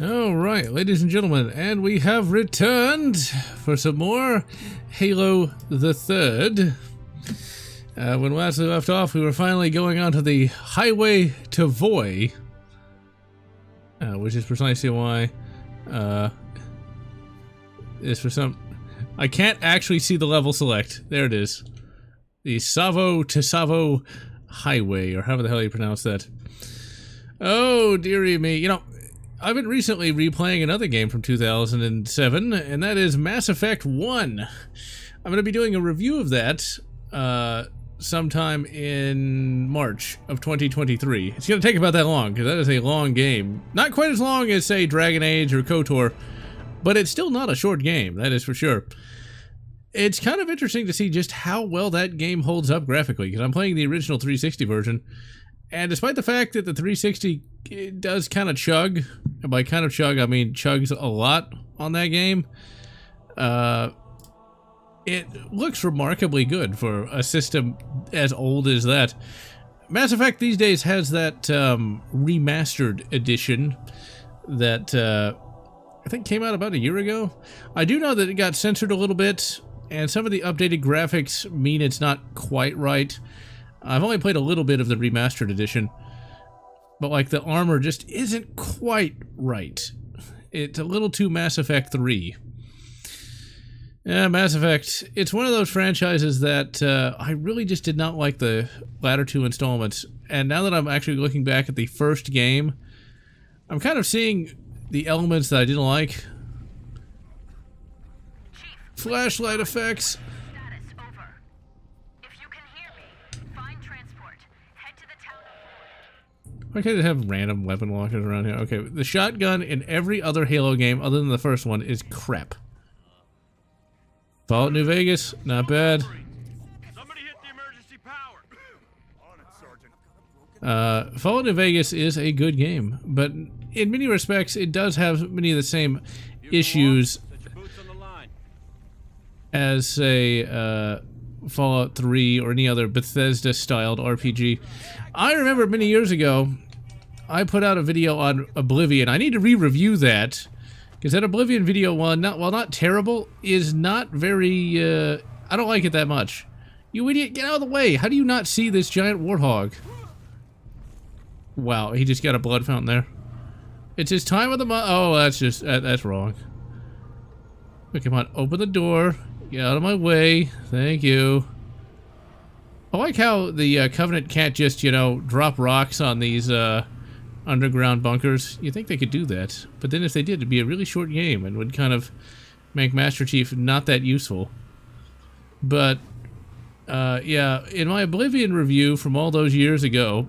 Alright, ladies and gentlemen, and we have returned for some more Halo the 3rd. When last we left off, we were finally going onto the highway to Voy, which is precisely why is for some... I can't actually see the level select. There it is. The Savo to Savo Highway, or however the hell you pronounce that. Oh, dearie me. You know, I've been recently replaying another game from 2007, and that is Mass Effect 1. I'm going to be doing a review of that sometime in March of 2023. It's going to take about that long, because that is a long game. Not quite as long as, say, Dragon Age or KOTOR, but it's still not a short game, that is for sure. It's kind of interesting to see just how well that game holds up graphically, because I'm playing the original 360 version, and despite the fact that the 360 does kind of chug, and by kind of chug I mean chugs a lot on that game, it looks remarkably good for a system as old as that. Mass Effect these days has that remastered edition that I think came out about a year ago. I do know that it got censored a little bit, and some of the updated graphics mean it's not quite right. I've only played a little bit of the remastered edition, but like the armor just isn't quite right. It's a little too Mass Effect 3. Yeah, Mass Effect, it's one of those franchises that I really just did not like the latter two installments, and now that I'm actually looking back at the first game, I'm kind of seeing the elements that I didn't like. Flashlight effects. Status over. If you can hear me, find transport. Head to the town of Voy. Why can't they have random weapon launchers around here? Okay, the shotgun in every other Halo game other than the first one is crap. Fallout New Vegas, not bad. Somebody hit the emergency power. On it, Sergeant. Fallout New Vegas is a good game, but in many respects it does have many of the same issues as, say, Fallout 3 or any other Bethesda-styled RPG. I remember many years ago, I put out a video on Oblivion. I need to re-review that, because that Oblivion video, while not terrible, is not very, I don't like it that much. You idiot, get out of the way! How do you not see this giant warthog? Wow, he just got a blood fountain there. It's his time of the month. Oh, that's just, that's wrong. Okay, come on, open the door. Get out of my way. Thank you. I like how the Covenant can't just, you know, drop rocks on these underground bunkers. You'd think they could do that. But then if they did, it'd be a really short game and would kind of make Master Chief not that useful. But, yeah, in my Oblivion review from all those years ago,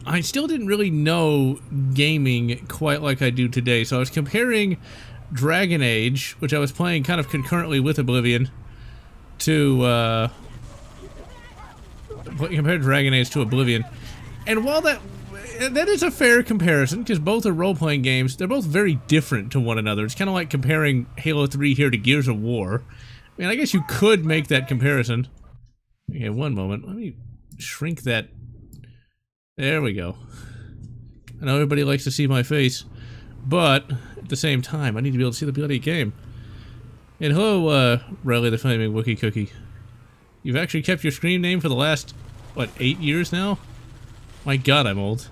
I still didn't really know gaming quite like I do today. So I was comparing Dragon Age, which I was playing kind of concurrently with Oblivion, to compared Dragon Age to Oblivion. And while that is a fair comparison, because both are role-playing games, they're both very different to one another. It's kind of like comparing Halo 3 here to Gears of War. I mean, I guess you could make that comparison. Okay, one moment. Let me shrink that. There we go. I know everybody likes to see my face, but at the same time, I need to be able to see the bloody game. And hello, Riley the Flaming Wookiee Cookie. You've actually kept your screen name for the last, what, 8 years now? My god, I'm old.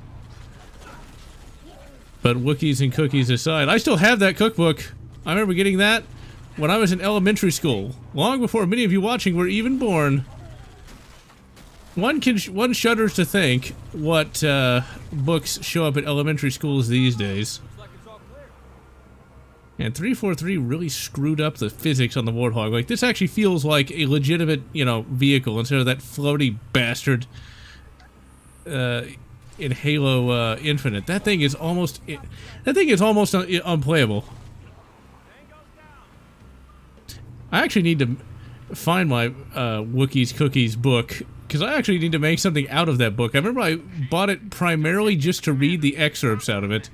But Wookiees and cookies aside, I still have that cookbook. I remember getting that when I was in elementary school, long before many of you watching were even born. One shudders to think what books show up at elementary schools these days. And 343 really screwed up the physics on the Warthog. Like, this actually feels like a legitimate, you know, vehicle instead of that floaty bastard in Halo Infinite. That thing is almost unplayable. I actually need to find my Wookiees Cookies book, because I actually need to make something out of that book. I remember I bought it primarily just to read the excerpts out of it.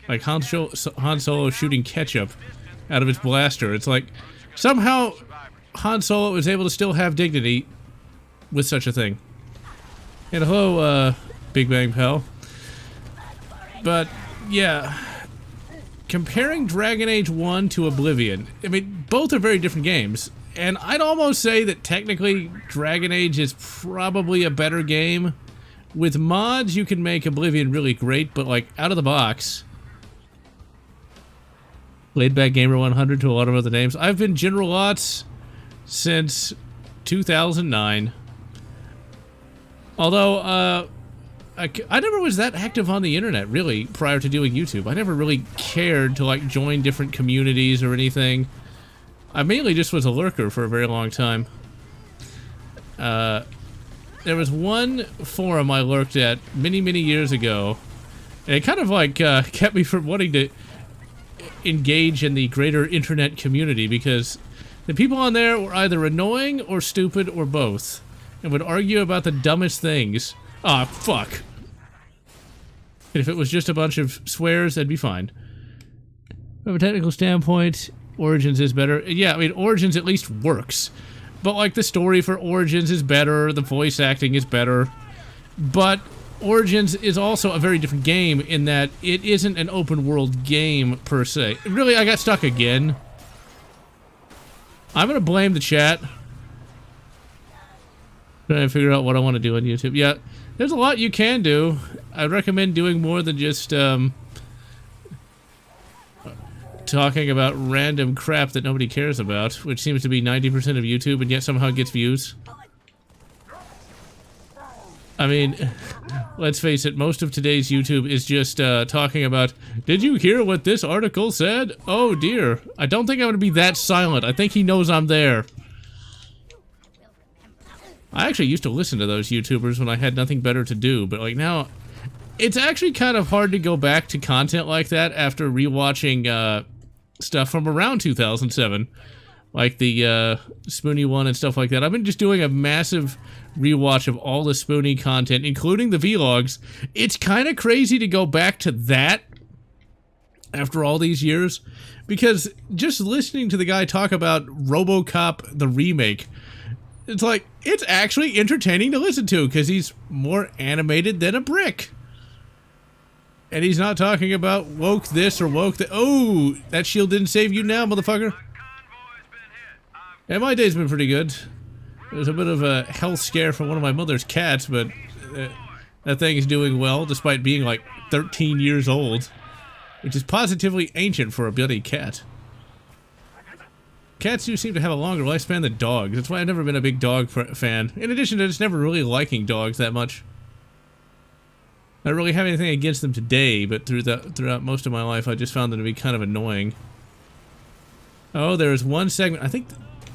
Like Han Solo shooting ketchup out of his blaster. It's like, somehow Han Solo was able to still have dignity with such a thing. And hello, Big Bang Pal. But, yeah, comparing Dragon Age 1 to Oblivion, I mean, both are very different games. And I'd almost say that technically Dragon Age is probably a better game. With mods, you can make Oblivion really great, but like out of the box. Laidback Gamer 100 to a lot of other names. I've been GeneralLotz since 2009. Although, I never was that active on the internet, really, prior to doing YouTube. I never really cared to, like, join different communities or anything. I mainly just was a lurker for a very long time. There was one forum I lurked at many, many years ago, and it kind of, like, kept me from wanting to engage in the greater internet community, because the people on there were either annoying or stupid or both, and would argue about the dumbest things. Ah, fuck. If it was just a bunch of swears, that'd be fine. From a technical standpoint, Origins is better. Yeah, I mean, Origins at least works. But, like, the story for Origins is better, the voice acting is better. But Origins is also a very different game in that it isn't an open-world game, per se. Really, I got stuck again. I'm gonna blame the chat. Trying to figure out what I want to do on YouTube. Yeah, there's a lot you can do. I recommend doing more than just talking about random crap that nobody cares about, which seems to be 90% of YouTube and yet somehow gets views. I mean, let's face it, most of today's YouTube is just talking about, did you hear what this article said? Oh dear, I don't think I'm going to be that silent. I think he knows I'm there. I actually used to listen to those YouTubers when I had nothing better to do, but like now, it's actually kind of hard to go back to content like that after rewatching stuff from around 2007, like the Spoony one and stuff like that. I've been just doing a massive rewatch of all the Spoony content, including the vlogs. It's kind of crazy to go back to that after all these years, because just listening to the guy talk about RoboCop the remake, it's like, it's actually entertaining to listen to, because he's more animated than a brick. And he's not talking about woke this or woke that. Oh, that shield didn't save you now, motherfucker. Yeah, my day's been pretty good. There was a bit of a health scare from one of my mother's cats, but that thing is doing well, despite being like 13 years old, which is positively ancient for a bloody cat. Cats do seem to have a longer lifespan than dogs. That's why I've never been a big dog fan. In addition to just never really liking dogs that much. I don't really have anything against them today, but throughout most of my life, I just found them to be kind of annoying. Oh, there's one segment. I think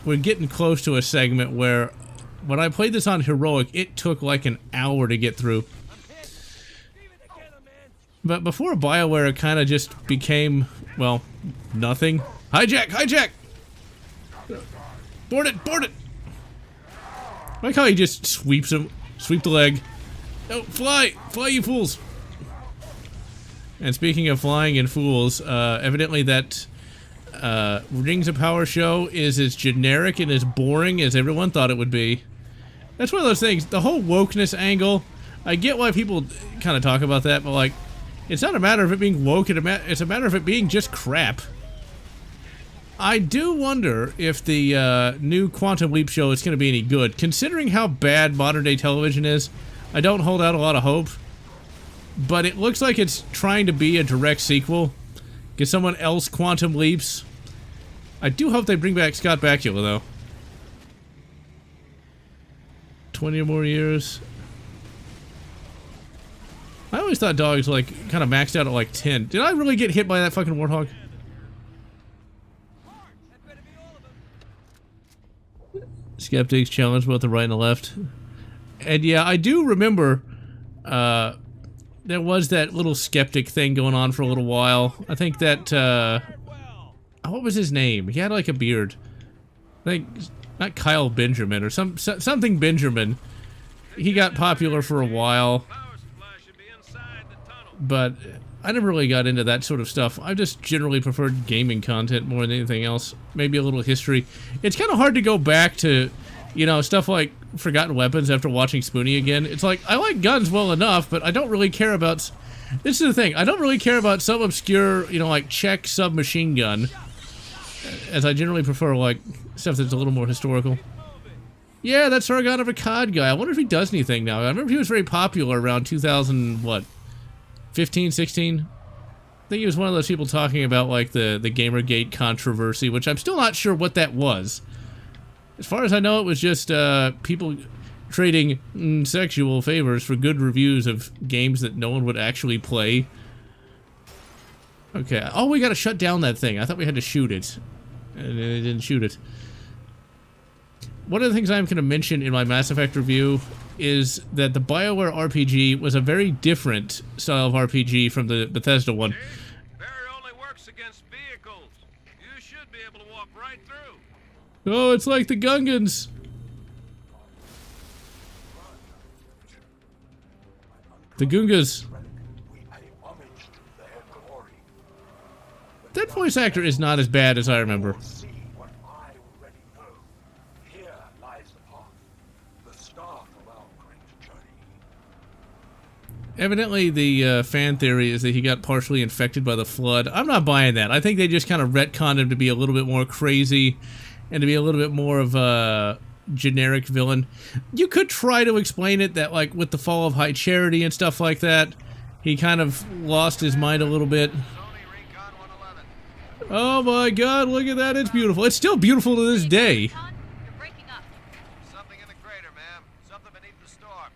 we're getting close to a segment where, when I played this on Heroic, it took like an hour to get through. But before BioWare, it kind of just became, well, nothing. Hijack! Hijack! Board it! Board it! I like how he just sweeps him. Sweep the leg. Oh, fly! Fly, you fools! And speaking of flying and fools, evidently that Rings of Power show is as generic and as boring as everyone thought it would be. That's one of those things, the whole wokeness angle, I get why people kind of talk about that, but like, it's not a matter of it being woke, it's a matter of it being just crap. I do wonder if the new Quantum Leap show is going to be any good. Considering how bad modern day television is, I don't hold out a lot of hope, but it looks like it's trying to be a direct sequel. Get someone else Quantum Leaps. I do hope they bring back Scott Bakula, though. 20 or more years. I always thought dogs, like, kind of maxed out at, like, 10. Did I really get hit by that fucking warthog? Skeptics challenge both the right and the left. And yeah, I do remember there was that little skeptic thing going on for a little while. I think that, what was his name? He had like a beard. I think, not Kyle Benjamin, or something Benjamin. He got popular for a while. But I never really got into that sort of stuff. I just generally preferred gaming content more than anything else. Maybe a little history. It's kind of hard to go back to, you know, stuff like Forgotten Weapons after watching Spoony again. It's like, I like guns well enough, but I don't really care about This is the thing. I don't really care about some obscure, you know, like Czech submachine gun, as I generally prefer like stuff that's a little more historical. Yeah, that Sargon of Akkad guy. I wonder if he does anything now. I remember he was very popular around 2000, what, 15, 16? I think he was one of those people talking about like the Gamergate controversy, which I'm still not sure what that was. As far as I know, it was just people trading sexual favors for good reviews of games that no one would actually play. Okay. Oh, we gotta shut down that thing. I thought we had to shoot it. And it didn't shoot it. One of the things I'm going to mention in my Mass Effect review is that the BioWare RPG was a very different style of RPG from the Bethesda one. Barrier only works against vehicles. You should be able to walk right through. Oh, it's like the Gungans. The Gungas. That voice actor is not as bad as I remember. Evidently, the fan theory is that he got partially infected by the flood. I'm not buying that. I think they just kind of retconned him to be a little bit more crazy and to be a little bit more of a generic villain. You could try to explain it that, like, with the fall of High Charity and stuff like that, he kind of lost his mind a little bit. Oh my god, look at that. It's beautiful. It's still beautiful to this day. You're breaking up. Something in the crater, ma'am. Something beneath the storm.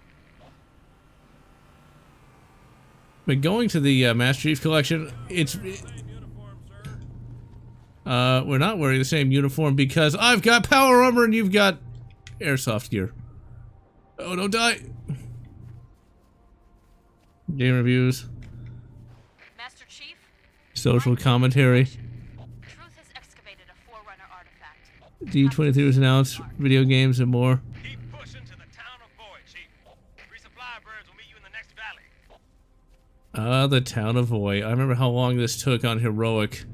But going to the Master Chief Collection, it's... we're not wearing the same uniform because I've got power armor and you've got airsoft gear. Oh, don't die. Game reviews. Master Chief, Social commentary. Truth has excavated a Forerunner artifact. D23 was announced. Video games and more. Keep pushing to the town of Void, Chief. Resupply birds will meet you in the next valley. The town of Voy. I remember how long this took on Heroic.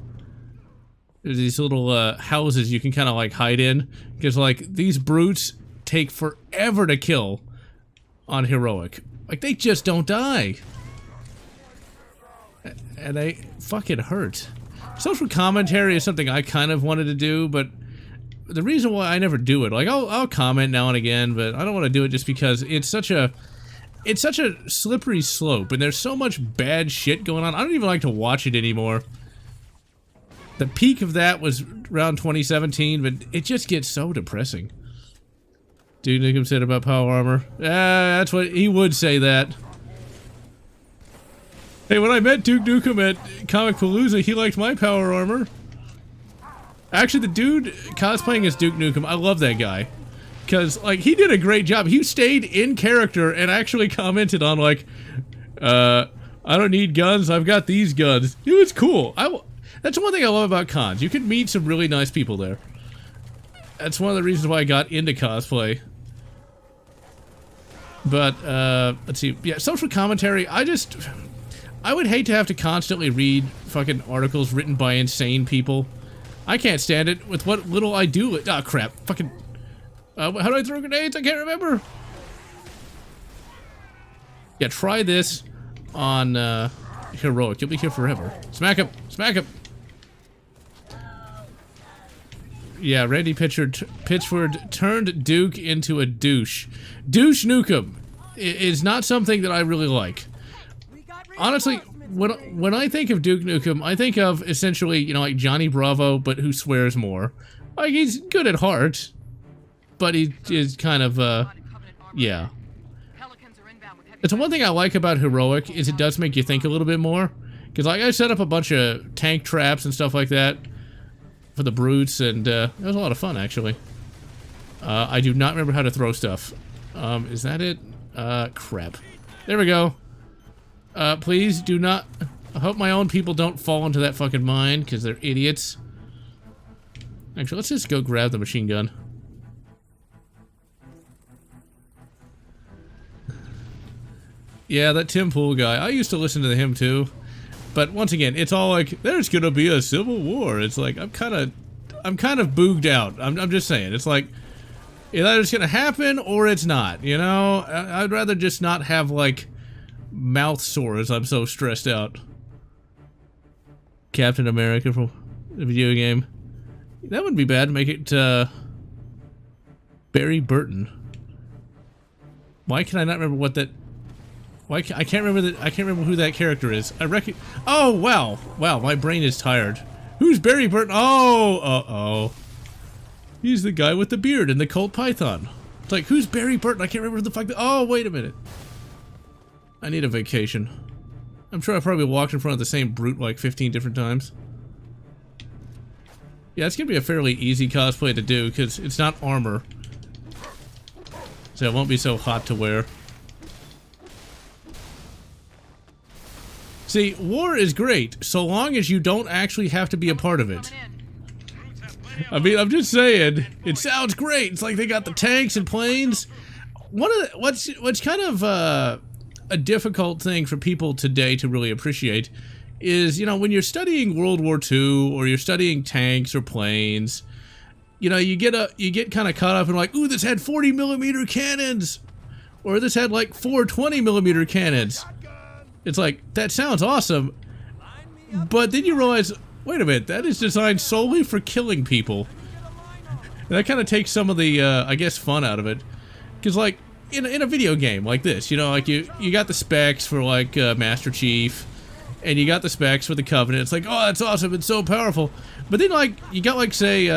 There's these little houses you can kind of like hide in, because like these brutes take forever to kill on Heroic. Like they just don't die, and they fucking hurt. Social commentary is something I kind of wanted to do, but the reason why I never do it, like I'll comment now and again, but I don't want to do it just because it's such a slippery slope, and there's so much bad shit going on. I don't even like to watch it anymore. The peak of that was around 2017, but it just gets so depressing. Duke Nukem said about power armor. That's what he would say that. Hey, when I met Duke Nukem at Comic Palooza, he liked my power armor. Actually, the dude cosplaying as Duke Nukem, I love that guy. Because, like, he did a great job. He stayed in character and actually commented on, like, I don't need guns, I've got these guns. It was cool. That's one thing I love about cons. You can meet some really nice people there. That's one of the reasons why I got into cosplay. But, let's see. Yeah, social commentary, I would hate to have to constantly read fucking articles written by insane people. I can't stand it with what little I do. Ah, crap. Fucking... how do I throw grenades? I can't remember. Yeah, try this on Heroic. You'll be here forever. Smack him! Smack him! Yeah, Randy Pitchford turned Duke into a douche. Douche Nukem is not something that I really like. Honestly, when I think of Duke Nukem, I think of essentially, you know, like Johnny Bravo, but who swears more. Like, he's good at heart. But he is kind of, yeah. It's one thing I like about Heroic is it does make you think a little bit more. Because, like, I set up a bunch of tank traps and stuff like that for the brutes, and it was a lot of fun, actually. I do not remember how to throw stuff. Is that it? Crap. There we go. Please do not... I hope my own people don't fall into that fucking mine, because they're idiots. Actually, let's just go grab the machine gun. Yeah, that Tim Pool guy. I used to listen to him too. But once again, it's all like, there's gonna be a civil war. It's like, I'm kind of booged out. I'm just saying. It's like, either it's gonna happen or it's not, you know? I'd rather just not have, like, mouth sore as I'm so stressed out. Captain America from the video game. That wouldn't be bad. Make it Barry Burton. Why can I not remember what that? Why I can't remember that? I can't remember who that character is. I reckon. Oh wow, wow! My brain is tired. Who's Barry Burton? Oh. He's the guy with the beard and the Colt Python. It's like, who's Barry Burton? I can't remember who the fuck. Oh, wait a minute. I need a vacation. I'm sure I probably walked in front of the same brute like 15 different times. Yeah, it's gonna be a fairly easy cosplay to do because it's not armor. So it won't be so hot to wear. See, war is great so long as you don't actually have to be a part of it. I mean, I'm just saying, it sounds great. It's like they got the tanks and planes. What's kind of a difficult thing for people today to really appreciate is, you know, when you're studying World War II or you're studying tanks or planes, you know, you get kind of caught up in like, ooh, this had 40mm cannons, or this had like 4 20mm cannons. It's like, that sounds awesome, but then you realize, wait a minute, that is designed solely for killing people. And that kind of takes some of the, I guess, fun out of it. Because, like, in a video game like this, you know, like, you got the specs for, like, Master Chief, and you got the specs for the Covenant. It's like, oh, that's awesome, it's so powerful. But then, like, you got, like, say,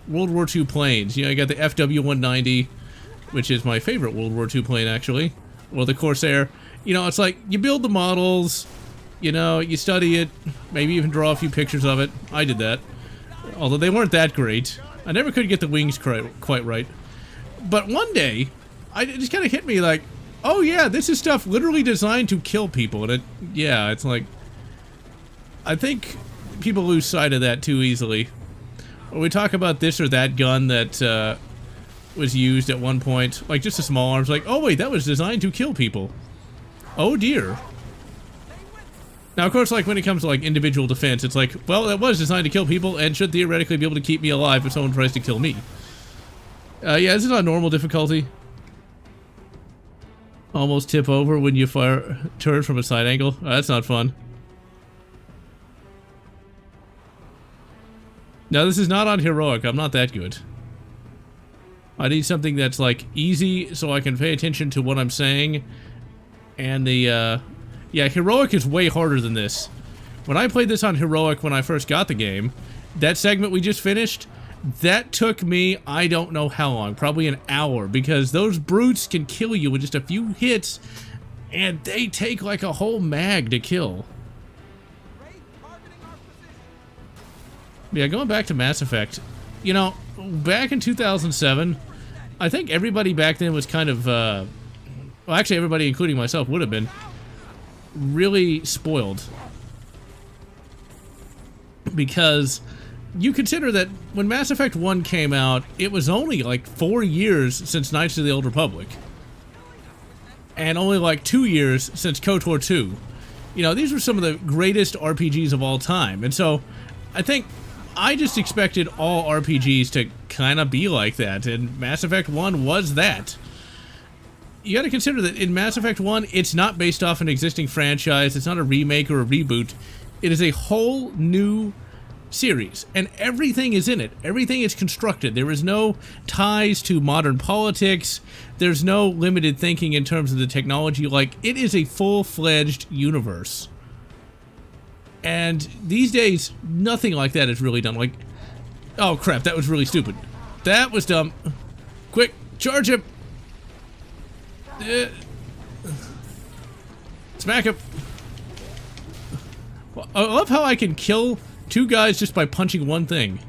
World War II planes. You know, you got the FW-190, which is my favorite World War II plane, actually. Or the Corsair. You know, it's like, you build the models, you know, you study it, maybe even draw a few pictures of it. I did that. Although they weren't that great. I never could get the wings quite right. But one day, it just kind of hit me like, oh yeah, this is stuff literally designed to kill people. And it's like, I think people lose sight of that too easily. When we talk about this or that gun that was used at one point, like just a small arms, like, oh wait, that was designed to kill people. Oh dear. Now, of course, like, when it comes to, like, individual defense, it's like, well, that was designed to kill people and should theoretically be able to keep me alive if someone tries to kill me. Yeah, this is on normal difficulty. Almost tip over when you fire turret from a side angle. Oh, that's not fun. Now, this is not on heroic. I'm not that good. I need something that's, like, easy so I can pay attention to what I'm saying. And the, yeah, heroic is way harder than this. When I played this on heroic when I first got the game, that segment we just finished, that took me, I don't know how long, probably an hour, because those brutes can kill you with just a few hits, and they take like a whole mag to kill. Yeah, going back to Mass Effect, you know, back in 2007, I think everybody back then was kind of, well, actually everybody, including myself, would have been really spoiled. Because you consider that when Mass Effect 1 came out, it was only like 4 years since Knights of the Old Republic. And only like 2 years since KOTOR 2. You know, these were some of the greatest RPGs of all time. And so, I think I just expected all RPGs to kind of be like that. And Mass Effect 1 was that. You got to consider that in Mass Effect 1, it's not based off an existing franchise. It's not a remake or a reboot. It is a whole new series, and everything is in it. Everything is constructed. There is no ties to modern politics. There's no limited thinking in terms of the technology. Like, it is a full-fledged universe. And these days, nothing like that is really done. Like, oh crap, that was really stupid. That was dumb. Quick, charge him! Smack him. I love how I can kill 2 guys just by punching one thing.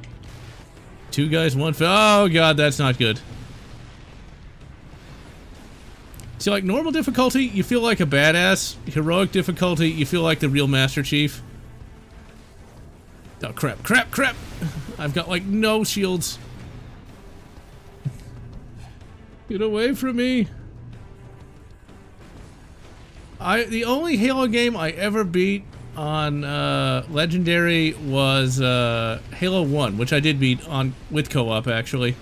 2 guys, 1 oh god, that's not good. See, like, normal difficulty, you feel like a badass. Heroic difficulty, you feel like the real Master Chief. Oh crap, crap, crap! I've got like no shields. Get away from me. The only Halo game I ever beat on Legendary was Halo 1, which I did beat on with co-op, actually.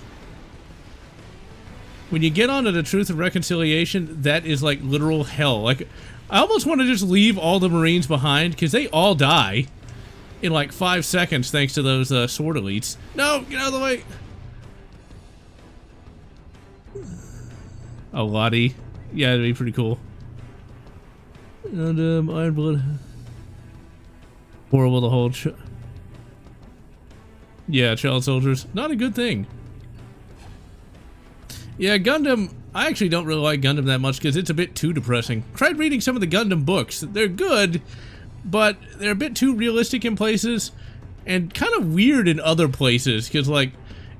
when you get onto the Truth and Reconciliation, that is like literal hell. Like, I almost want to just leave all the Marines behind, because they all die in like 5 seconds thanks to those sword elites. No, get out of the way. A Lottie. Yeah, that'd be pretty cool. And Iron Blood. Horrible to hold. Yeah, child soldiers. Not a good thing. Yeah, Gundam. I actually don't really like Gundam that much because it's a bit too depressing. Tried reading some of the Gundam books. They're good, but they're a bit too realistic in places and kind of weird in other places because, like,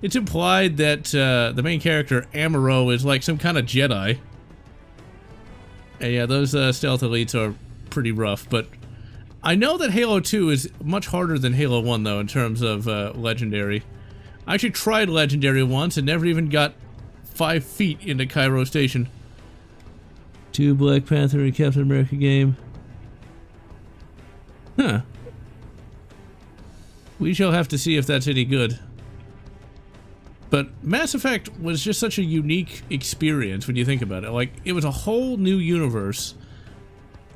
it's implied that the main character, Amuro, is like some kind of Jedi. And yeah, those stealth elites are pretty rough, but I know that Halo 2 is much harder than Halo 1, though, in terms of Legendary. I actually tried Legendary once and never even got 5 feet into Cairo Station. 2 Black Panther and Captain America game. Huh. We shall have to see if that's any good. But Mass Effect was just such a unique experience when you think about it. Like, it was a whole new universe.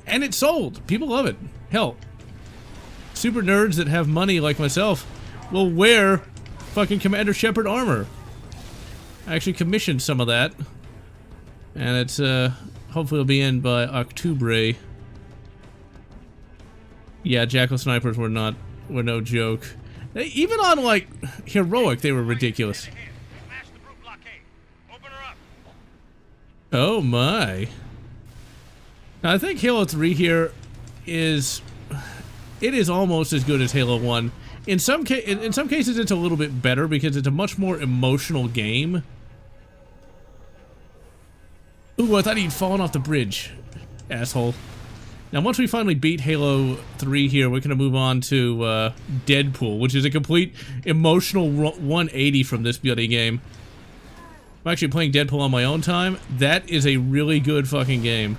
And it sold. People love it. Hell, super nerds that have money like myself will wear fucking Commander Shepard armor. I actually commissioned some of that. And it's, hopefully it'll be in by Octubre. Yeah, Jackal Snipers were no joke. Even on, like, Heroic, they were ridiculous. Oh my. Now, I think Halo 3 here is... It is almost as good as Halo 1. In some cases, it's a little bit better because it's a much more emotional game. Ooh, I thought he'd fallen off the bridge. Asshole. Now, once we finally beat Halo 3 here, we're going to move on to Deadpool, which is a complete emotional 180 from this bloody game. I'm actually playing Deadpool on my own time. That is a really good fucking game.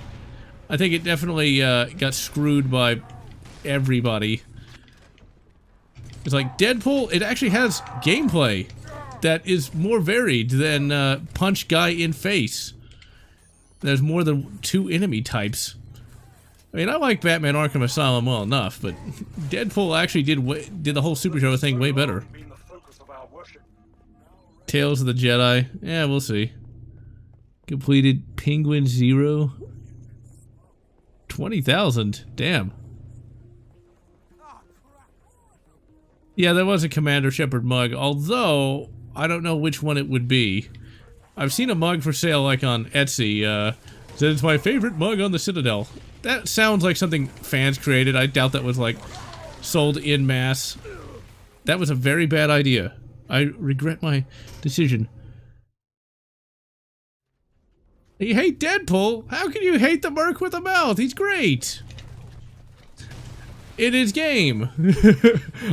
I think it definitely got screwed by everybody. It's like Deadpool, it actually has gameplay that is more varied than punch guy in face. There's more than 2 enemy types. I mean, I like Batman Arkham Asylum well enough, but Deadpool actually did the whole superhero thing way better. Tales of the Jedi. Yeah, we'll see. Completed Penguin Zero. 20,000. Damn. Yeah, there was a Commander Shepard mug, although I don't know which one it would be. I've seen a mug for sale, like on Etsy. Said it's my favorite mug on the Citadel. That sounds like something fans created. I doubt that was, like, sold in masse. That was a very bad idea. I regret my decision. You hate Deadpool? How can you hate the merc with a mouth? He's great. It is game.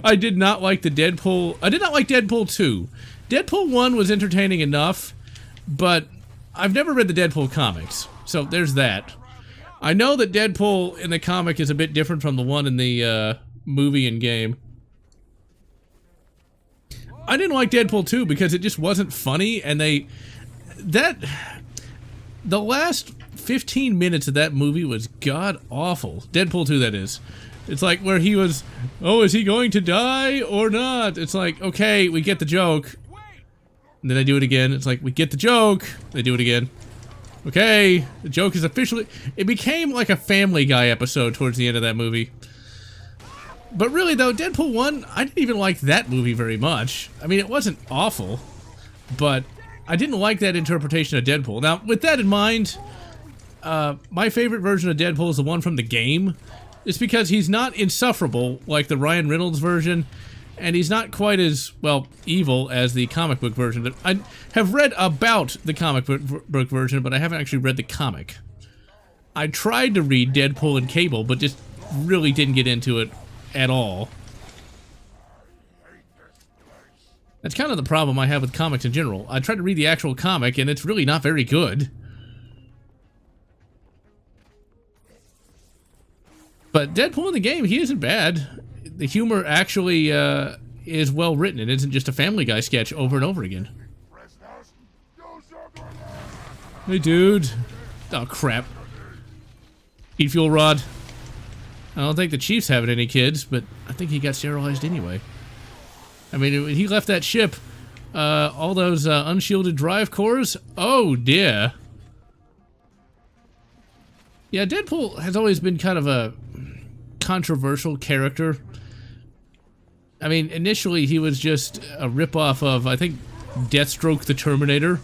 I did not like the Deadpool. I did not like Deadpool 2. Deadpool 1 was entertaining enough, but I've never read the Deadpool comics. So there's that. I know that Deadpool in the comic is a bit different from the one in the movie and game. I didn't like Deadpool 2 because it just wasn't funny, and the last 15 minutes of that movie was god-awful. Deadpool 2, that is. It's like where he was, oh, is he going to die or not? It's like, okay, we get the joke. And then they do it again. It's like, we get the joke. They do it again. Okay, the joke is officially... It became like a Family Guy episode towards the end of that movie. But really, though, Deadpool 1, I didn't even like that movie very much. I mean, it wasn't awful, but I didn't like that interpretation of Deadpool. Now, with that in mind, my favorite version of Deadpool is the one from the game. It's because he's not insufferable like the Ryan Reynolds version, and he's not quite as, well, evil as the comic book version. I have read about the comic book version, but I haven't actually read the comic. I tried to read Deadpool and Cable, but just really didn't get into it at all. That's kind of the problem I have with comics in general. I tried to read the actual comic, and it's really not very good. But Deadpool in the game, he isn't bad. The humor actually is well written. It isn't just a Family Guy sketch over and over again. Hey, dude. Oh, crap. Eat fuel rod. I don't think the Chief's having any kids, but I think he got sterilized anyway. I mean, when he left that ship, all those unshielded drive cores, oh dear. Yeah, Deadpool has always been kind of a controversial character. I mean, initially he was just a ripoff of, I think, Deathstroke the Terminator,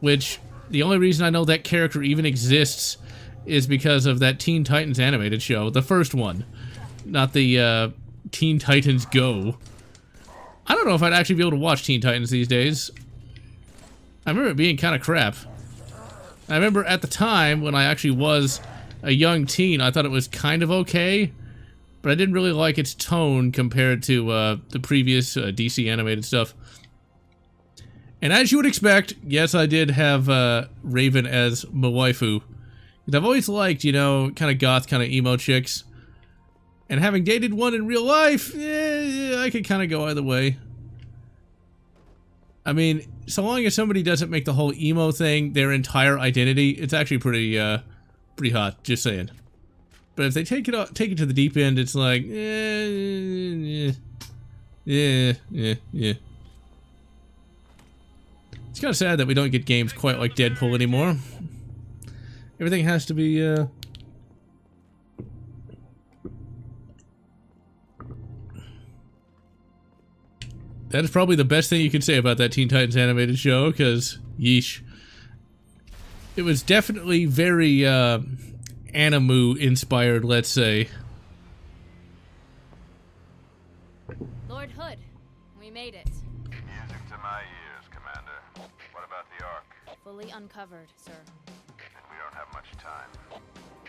which the only reason I know that character even exists is because of that Teen Titans animated show, the first one, not the Teen Titans Go. I don't know if I'd actually be able to watch Teen Titans these days. I remember it being kind of crap. I remember at the time when I actually was a young teen, I thought it was kind of okay, but I didn't really like its tone compared to the previous DC animated stuff. And as you would expect, yes, I did have Raven as my waifu. Because I've always liked, you know, kind of goth, kind of emo chicks. And having dated one in real life, I could kind of go either way. I mean, so long as somebody doesn't make the whole emo thing their entire identity, it's actually pretty hot, just saying. But if they take it to the deep end, it's like, yeah. It's kind of sad that we don't get games quite like Deadpool anymore. Everything has to be, That is probably the best thing you can say about that Teen Titans animated show, because, yeesh. It was definitely very, Animu-inspired, let's say. Lord Hood, we made it. Music to my ears, Commander. What about the Ark? Fully uncovered, sir. And we don't have much time.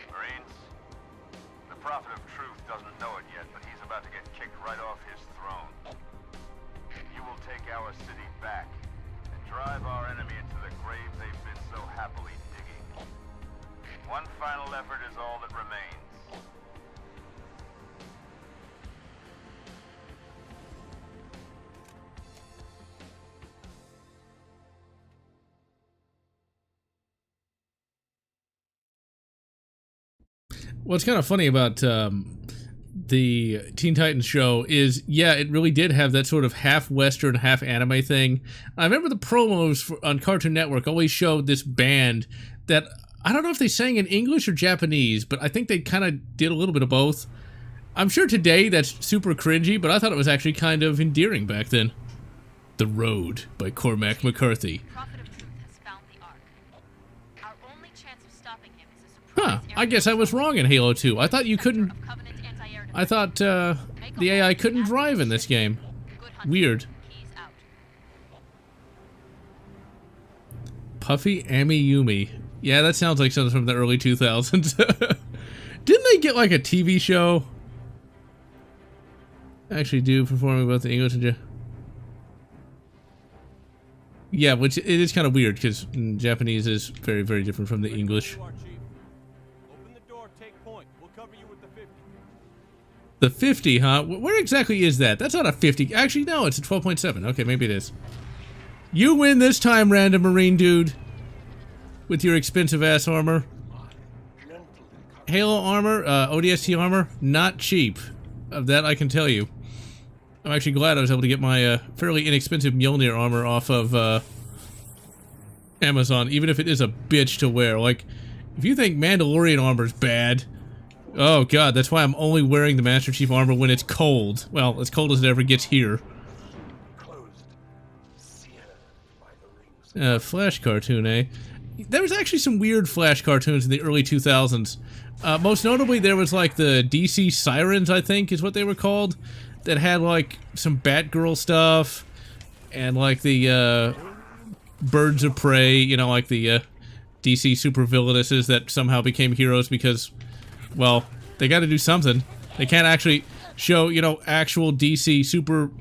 Marines, the Prophet of Truth doesn't know it yet, but he's about to get kicked right off his throne. You will take our city back and drive our enemy into the grave they've been so happily digging. One final effort is all that remains. What's kind of funny about the Teen Titans show is, yeah, it really did have that sort of half Western, half anime thing. I remember the promos on Cartoon Network always showed this band that, I don't know if they sang in English or Japanese, but I think they kind of did a little bit of both. I'm sure today that's super cringy, but I thought it was actually kind of endearing back then. The Road by Cormac McCarthy. Prophet of Truth has found the Ark. Our only chance of stopping him is a Huh, surprise I guess I was wrong in Halo 2. I thought you couldn't... Covenant anti-air I thought the AI couldn't drive in this game. Weird. Keys out. Puffy Amiyumi. Yeah, that sounds like something from the early 2000s. Didn't they get like a TV show? Actually do, performing both in English and yeah, which it is kind of weird because Japanese is very, very different from the English. Open the door, take point. We'll cover you with the 50. The 50, huh? Where exactly is that? That's not a 50. Actually, no, it's a 12.7. Okay, maybe it is. You win this time, random Marine dude. With your expensive ass armor. Halo armor, ODST armor, not cheap. Of that I can tell you. I'm actually glad I was able to get my fairly inexpensive Mjolnir armor off of Amazon, even if it is a bitch to wear. Like, if you think Mandalorian armor's bad, oh god, that's why I'm only wearing the Master Chief armor when it's cold. Well, as cold as it ever gets here. Flash cartoon, eh? There was actually some weird Flash cartoons in the early 2000s. Most notably, there was like the DC Sirens, I think is what they were called, that had like some Batgirl stuff, and like the Birds of Prey, you know, like the DC super villainesses that somehow became heroes because, well, they got to do something. They can't actually show, you know, actual DC super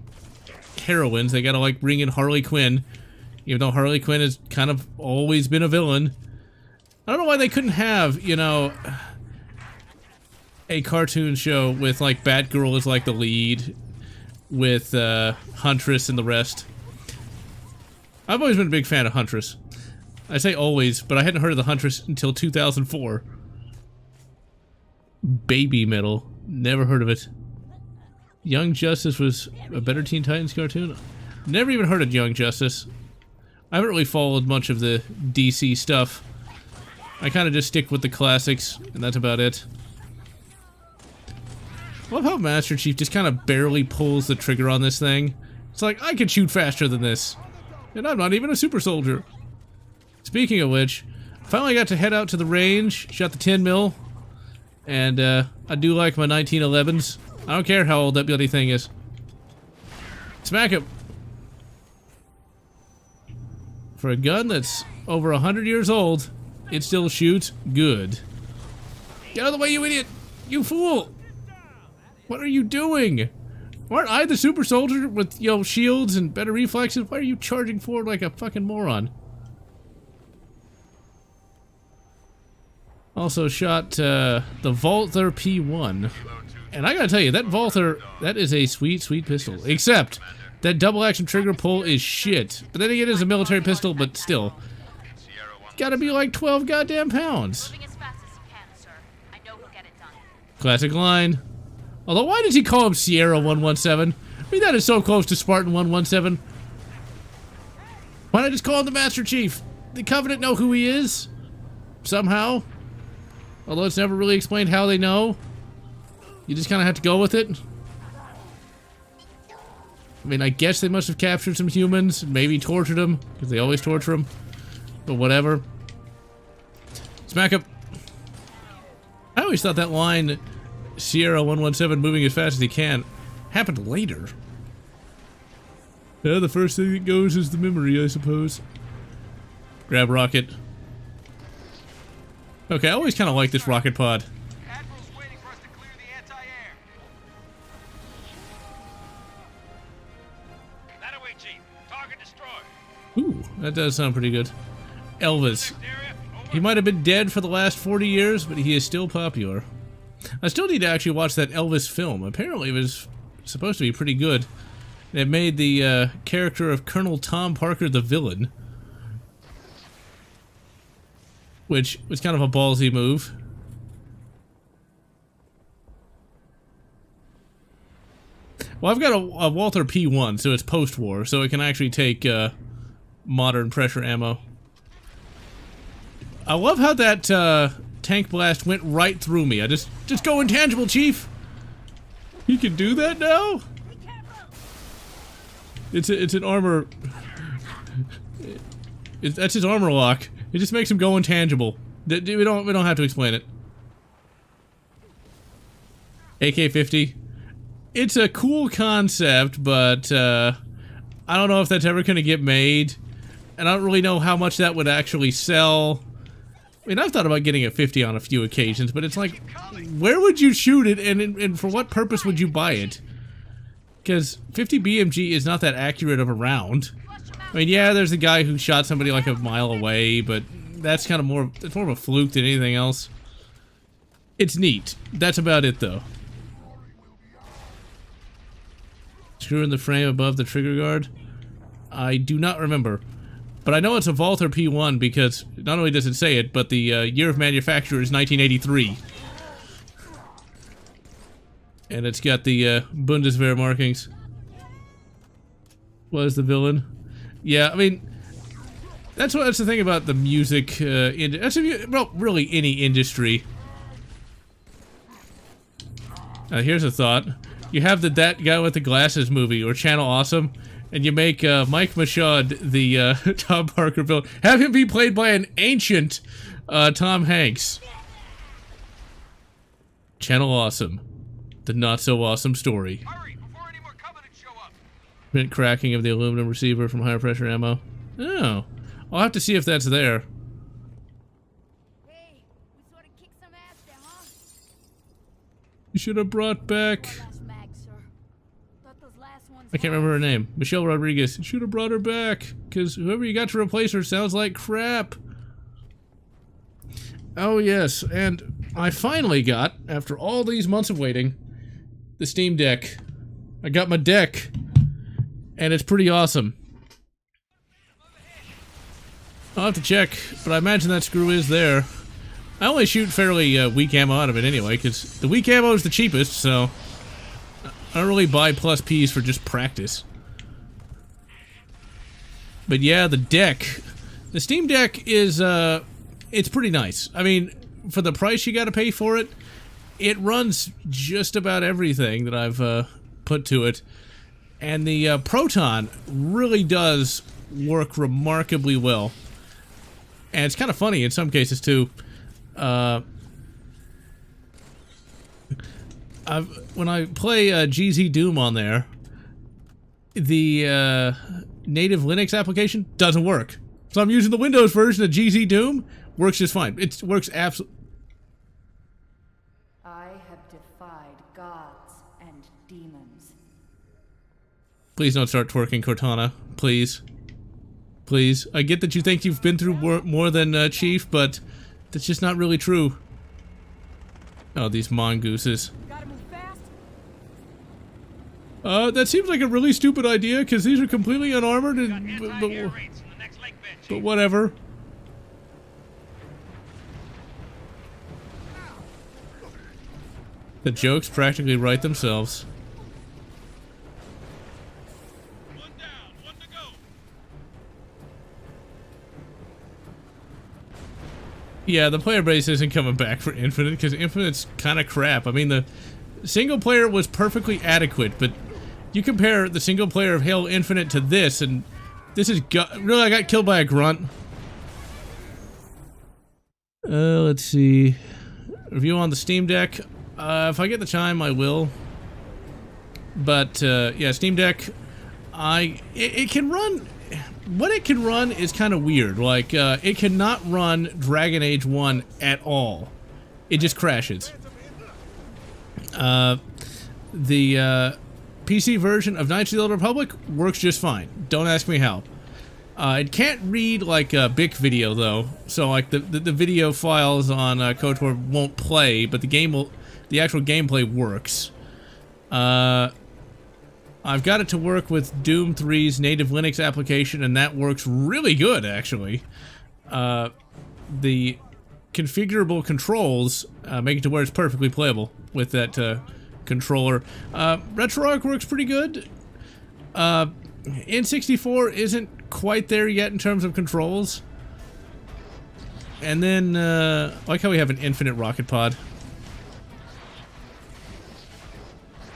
heroines. They got to like bring in Harley Quinn. Even though Harley Quinn has kind of always been a villain. I don't know why they couldn't have, you know, a cartoon show with, like, Batgirl as, like, the lead, with, Huntress and the rest. I've always been a big fan of Huntress. I say always, but I hadn't heard of the Huntress until 2004. Baby Metal. Never heard of it. Young Justice was a better Teen Titans cartoon? Never even heard of Young Justice. I haven't really followed much of the DC stuff. I kind of just stick with the classics, and that's about it. I love how Master Chief just kind of barely pulls the trigger on this thing. It's like, I can shoot faster than this. And I'm not even a super soldier. Speaking of which, finally got to head out to the range, shot the 10 mil, and I do like my 1911s. I don't care how old that bloody thing is. Smack him. For a gun that's over 100 years old, it still shoots good. Get out of the way, you idiot! You fool! What are you doing? Aren't I the super soldier with, you know, shields and better reflexes? Why are you charging forward like a fucking moron? Also shot the Walther P1. And I gotta tell you, that Walther, that is a sweet, sweet pistol. Except, that double action trigger pull is shit. But then again, it is a military pistol, but still. Gotta be like 12 goddamn pounds. Moving as fast as you can, sir. I know he'll get it done. Classic line. Although, why does he call him Sierra 117? I mean, that is so close to Spartan 117. Why not just call him the Master Chief? The Covenant know who he is? Somehow. Although it's never really explained how they know. You just kind of have to go with it. I mean, I guess they must have captured some humans, maybe tortured them, because they always torture them. But whatever. Smack him. I always thought that line, Sierra 117 moving as fast as he can, happened later. Yeah, the first thing that goes is the memory, I suppose. Grab rocket. Okay, I always kind of like this rocket pod. Admiral's waiting for us to clear the anti-air. That away, Chief. Target destroyed. Ooh, that does sound pretty good. Elvis. He might have been dead for the last 40 years, but he is still popular. I still need to actually watch that Elvis film. Apparently it was supposed to be pretty good. It made the character of Colonel Tom Parker the villain. Which was kind of a ballsy move. Well, I've got a Walther P1, so it's post-war, so it can actually take modern pressure ammo. I love how that tank blast went right through me. I just go intangible, Chief. He can do that now? It's an armor. That's his armor lock. It just makes him go intangible. We don't have to explain it. AK-50. It's a cool concept, but I don't know if that's ever going to get made. And I don't really know how much that would actually sell. I mean, I've thought about getting a 50 on a few occasions, but it's like, where would you shoot it, and for what purpose would you buy it? Because 50 BMG is not that accurate of a round. I mean, yeah, there's a guy who shot somebody like a mile away, but that's kind of more, it's more of a fluke than anything else. It's neat. That's about it, though. Screw in the frame above the trigger guard? I do not remember. But I know it's a Walther P1 because not only does it say it, but the year of manufacture is 1983. And it's got the Bundeswehr markings. Was the villain? Yeah, I mean, that's the thing about the music. Well, really any industry. Here's a thought: you have That Guy with the Glasses movie or Channel Awesome, and you make Mike Michaud the Tom Parker villain. Have him be played by an ancient Tom Hanks. Channel Awesome, the not so awesome story. Hurry, before any more Covenant show up. Print cracking of the aluminum receiver from higher pressure ammo. Oh, I'll have to see if that's there. Hey, we sort of kicked some ass there, huh? You should have brought back. Last mag, sir. Thought those last ones I can't remember her name. Michelle Rodriguez. You should have brought her back, because whoever you got to replace her sounds like crap. Oh yes, and I finally got, after all these months of waiting, the Steam Deck. I got my deck, and it's pretty awesome. I'll have to check, but I imagine that screw is there. I only shoot fairly weak ammo out of it anyway, because the weak ammo is the cheapest, so I don't really buy plus Ps for just practice. But yeah, the deck. The Steam Deck is, it's pretty nice. I mean, for the price you gotta pay for it, it runs just about everything that I've put to it. And the Proton really does work remarkably well. And it's kind of funny in some cases too. When I play GZ Doom on there, the native Linux application doesn't work. So I'm using the Windows version of GZ Doom. Works just fine. It works absolutely. I have defied gods and demons. Please don't start twerking, Cortana. Please. Please. I get that you think you've been through more than Chief, but that's just not really true. Oh, these mongooses. Gotta move fast. That seems like a really stupid idea, because these are completely unarmored and... But whatever. The jokes practically write themselves. One down, one to go. Yeah, the player base isn't coming back for Infinite, because Infinite's kind of crap. I mean, the single player was perfectly adequate, but you compare the single player of Halo Infinite to this, and this is really, I got killed by a grunt. Let's see. Review on the Steam Deck. If I get the time, I will. But, yeah, Steam Deck, it can run... What it can run is kind of weird. Like, it cannot run Dragon Age 1 at all. It just crashes. The PC version of Knights of the Old Republic works just fine. Don't ask me how. It can't read, like, a BIC video, though. So, like, the video files on KOTOR won't play, but the actual gameplay works. I've got it to work with Doom 3's native Linux application, and that works really good, actually. The configurable controls make it to where it's perfectly playable with that controller. RetroArch works pretty good. N64 isn't quite there yet in terms of controls. And then, I like how we have an infinite rocket pod.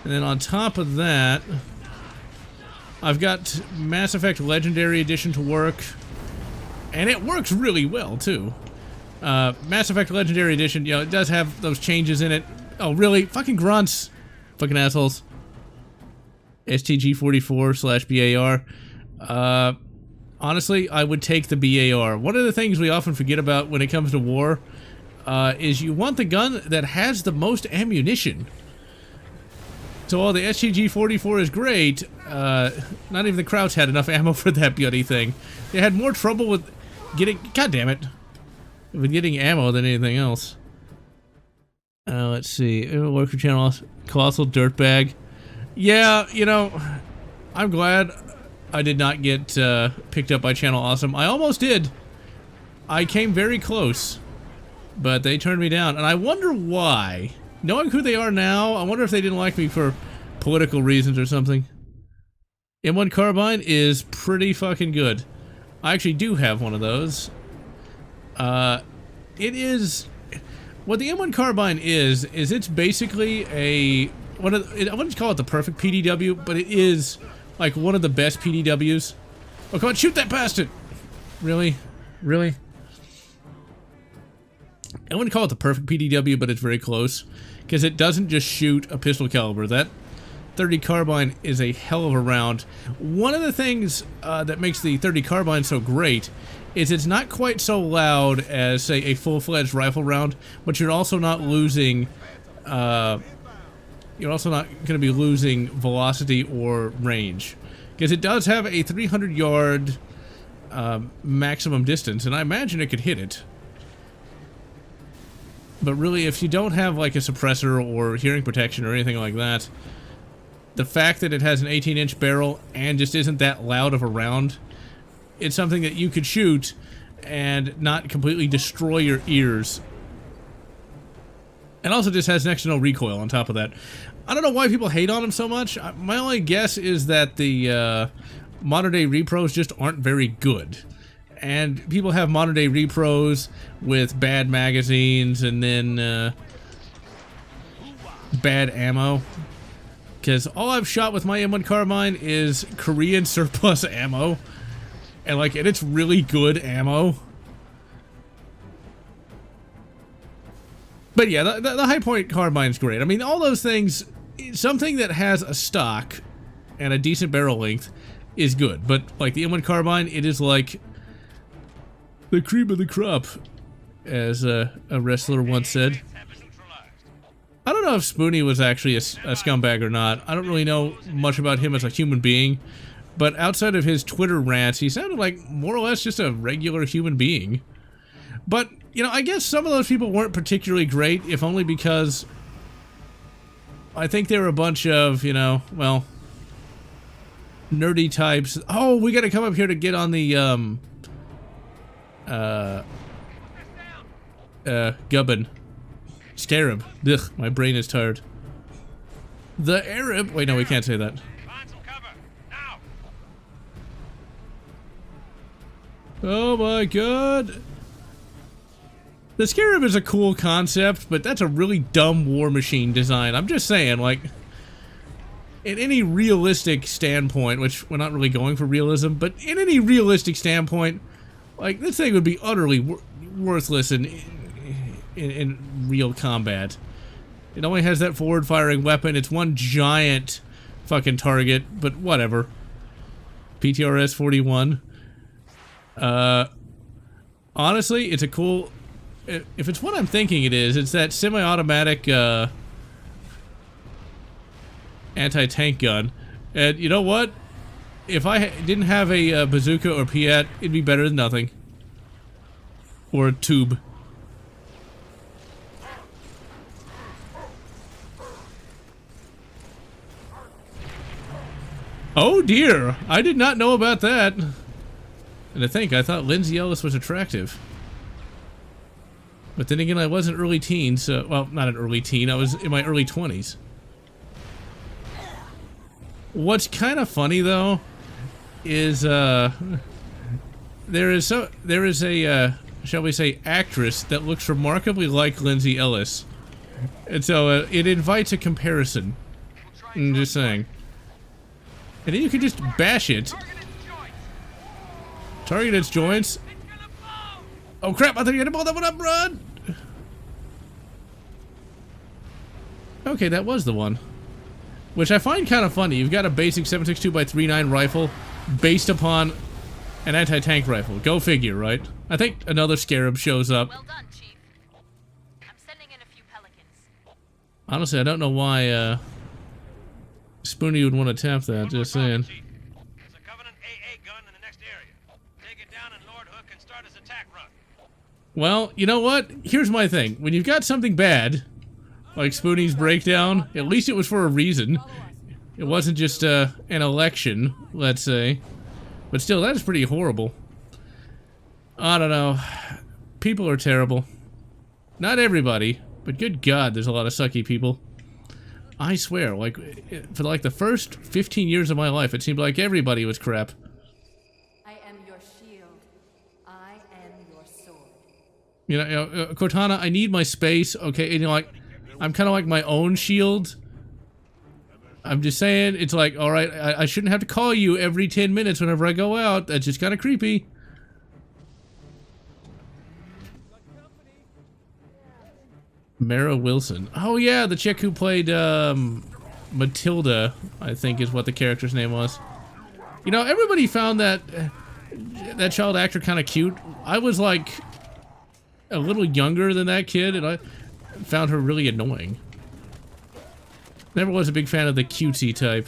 And then on top of that, I've got Mass Effect Legendary Edition to work. And it works really well, too. Mass Effect Legendary Edition, you know, it does have those changes in it. Oh, really? Fucking grunts. Fucking assholes. STG-44/BAR. Honestly, I would take the BAR. One of the things we often forget about when it comes to war is you want the gun that has the most ammunition. So while the STG-44 is great, not even the Krauts had enough ammo for that bloody thing. They had more trouble with getting... God damn it. With getting ammo than anything else. Let's see. It'll work for channel Colossal Dirtbag. Yeah, you know, I'm glad I did not get picked up by Channel Awesome. I almost did. I came very close. But they turned me down. And I wonder why. Knowing who they are now, I wonder if they didn't like me for political reasons or something. M1 Carbine is pretty fucking good. I actually do have one of those. It is... What the M1 Carbine is it's basically a... I wouldn't call it the perfect PDW, but it is like one of the best PDWs. Oh, come on, shoot that bastard! Really? Really? I wouldn't call it the perfect PDW, but it's very close. Because it doesn't just shoot a pistol caliber. That 30 carbine is a hell of a round. One of the things that makes the 30 carbine so great is it's not quite so loud as, say, a full-fledged rifle round, but you're also not losing... you're also not going to be losing velocity or range. Because it does have a 300-yard maximum distance, and I imagine it could hit it. But really, if you don't have like a suppressor or hearing protection or anything like that, the fact that it has an 18-inch barrel and just isn't that loud of a round, it's something that you could shoot and not completely destroy your ears. And also just has next to no recoil on top of that. I don't know why people hate on him so much. My only guess is that the modern day repros just aren't very good. And people have modern day repros with bad magazines and then bad ammo. Because all I've shot with my M1 carbine is Korean surplus ammo. And like, and it's really good ammo. But yeah, the high point carbine's great. I mean, all those things, something that has a stock and a decent barrel length is good. But like the M1 carbine, it is like the cream of the crop, as a wrestler once said. I don't know if Spoonie was actually a scumbag or not. I don't really know much about him as a human being. But outside of his Twitter rants, he sounded like more or less just a regular human being. But, you know, I guess some of those people weren't particularly great, if only because I think they were a bunch of, you know, well, nerdy types. Oh, we gotta come up here to get on the, Gubbin. Scarab. Ugh, my brain is tired. The Arab. Wait, no, we can't say that. Find some cover, now! Oh my god. The Scarab is a cool concept, but that's a really dumb war machine design. I'm just saying, like, in any realistic standpoint, which we're not really going for realism, but in any realistic standpoint, like, this thing would be utterly worthless in real combat. It only has that forward-firing weapon. It's one giant fucking target, but whatever. PTRS 41. Honestly, it's a cool... If it's what I'm thinking it is, it's that semi-automatic anti-tank gun. And you know what? If I didn't have a bazooka or Piat, it'd be better than nothing. Or a tube. Oh dear! I did not know about that. And I thought Lindsay Ellis was attractive. But then again, I was an early teen, so... Well, not an early teen, I was in my early 20s. What's kind of funny, though, is, there is a, shall we say, actress that looks remarkably like Lindsay Ellis. And so, it invites a comparison. I'm just saying. And then you can just bash it. Target its joints. Oh crap, I thought you had to blow that one up, run! Okay, that was the one. Which I find kind of funny. You've got a basic 7.62x39 rifle based upon an anti-tank rifle. Go figure, right? I think another Scarab shows up. Well done, Chief. I'm sending in a few pelicans. Honestly, I don't know why, Spoonie would want to tap that, just saying. There's a Covenant AA gun in the next area. Take it down and Lord Hook can start his attack run. Well, you know what? Here's my thing. When you've got something bad, like Spoonie's breakdown, at least it was for a reason. It wasn't just an election, let's say. But still, that is pretty horrible. I don't know. People are terrible. Not everybody, but good God, there's a lot of sucky people. I swear, like, for like the first 15 years of my life, it seemed like everybody was crap. I am your shield. I am your sword. You know, Cortana, I need my space, okay? And you're like, I'm kind of like my own shield. I'm just saying, it's like, alright, I shouldn't have to call you every 10 minutes whenever I go out. That's just kind of creepy. Mara Wilson. Oh yeah, the chick who played, Matilda, I think is what the character's name was. You know, everybody found that child actor kind of cute. I was like a little younger than that kid, and I found her really annoying. Never was a big fan of the cutesy type.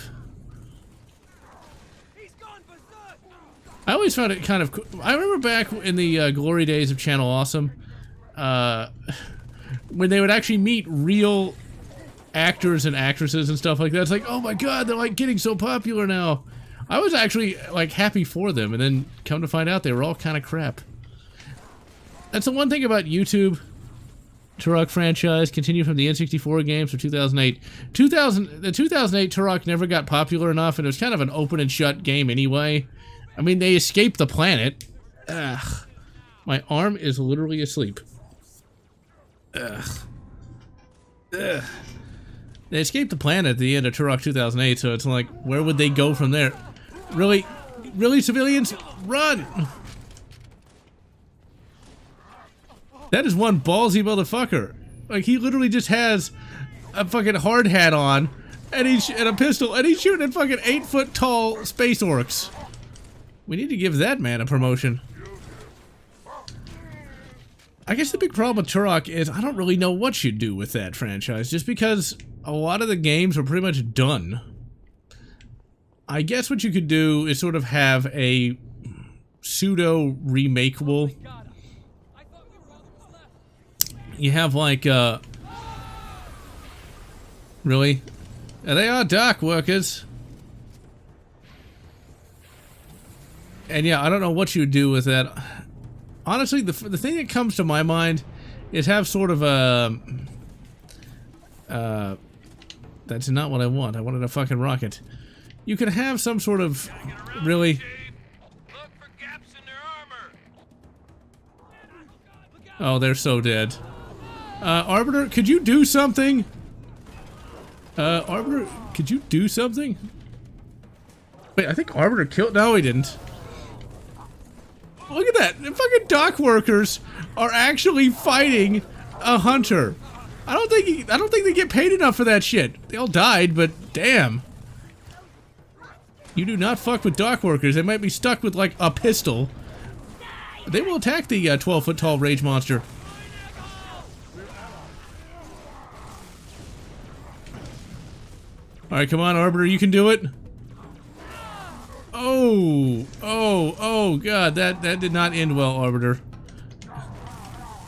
I always found it kind of cool. I remember back in the glory days of Channel Awesome, when they would actually meet real actors and actresses and stuff like that. It's like, oh my god, they're like getting so popular now. I was actually like happy for them, and then come to find out they were all kind of crap. That's the one thing about YouTube. Turok franchise continued from the N64 games for 2008. The 2008 Turok never got popular enough, and it was kind of an open and shut game anyway. I mean, they escaped the planet. Ugh. My arm is literally asleep. Ugh. Ugh. They escaped the planet at the end of Turok 2008, so it's like, where would they go from there? Really? Really, civilians? Run! That is one ballsy motherfucker. Like, he literally just has a fucking hard hat on, and a pistol, and he's shooting at fucking 8-foot-tall space orcs. We need to give that man a promotion. I guess the big problem with Turok is I don't really know what you do with that franchise, just because a lot of the games are pretty much done. I guess what you could do is sort of have a pseudo-remakeable. You have like, really? They are dock workers. And yeah, I don't know what you would do with that. Honestly, the thing that comes to my mind is have sort of a... that's not what I want. I wanted a fucking rocket. You can have some sort of... Really? Look for gaps in their armor. Oh, they're so dead. Arbiter, could you do something? Arbiter, could you do something? Wait, I think Arbiter killed... No, he didn't. Look at that! The fucking dock workers are actually fighting a hunter. I don't think they get paid enough for that shit. They all died, but damn. You do not fuck with dock workers. They might be stuck with like a pistol. They will attack the 12-foot-tall rage monster. Alright, come on, Arbiter, you can do it. Oh, god, that did not end well, Arbiter.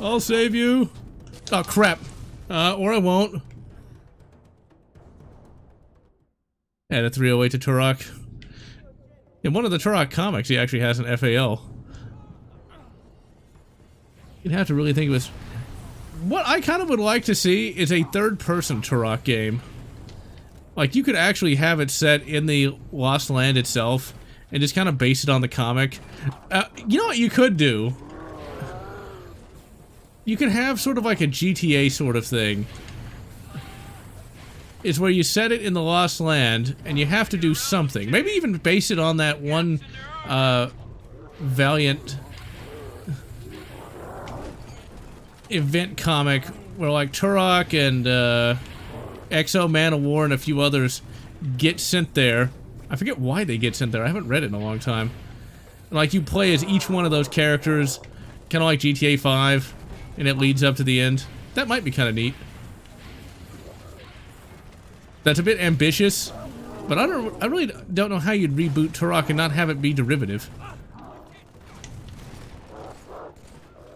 I'll save you. Oh, crap. Or I won't. Add a 308 to Turok. In one of the Turok comics, he actually has an FAL. You'd have to really think of this. What I kind of would like to see is a third-person Turok game. Like, you could actually have it set in the Lost Land itself, and just kind of base it on the comic. You know what you could do? You could have sort of like a GTA sort of thing. It's where you set it in the Lost Land, and you have to do something. Maybe even base it on that one, Valiant event comic, where like Turok and, Exo, Man of War, and a few others get sent there. I forget why they get sent there. I haven't read it in a long time. Like, you play as each one of those characters, kind of like GTA 5, and it leads up to the end. That might be kind of neat. That's a bit ambitious, but I really don't know how you'd reboot Turok and not have it be derivative.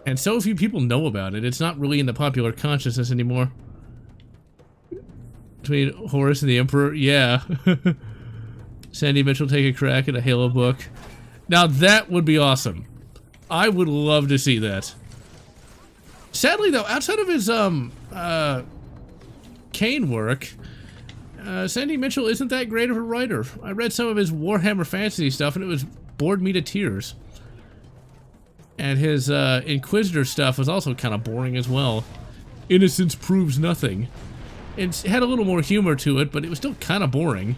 And so few people know about it. It's not really in the popular consciousness anymore. Between Horus and the Emperor, yeah. Sandy Mitchell take a crack at a Halo book. Now that would be awesome. I would love to see that. Sadly though, outside of his Kane work, Sandy Mitchell isn't that great of a writer. I read some of his Warhammer Fantasy stuff and it was bored me to tears. And his Inquisitor stuff was also kind of boring as well. Innocence proves nothing. It had a little more humor to it, but it was still kind of boring.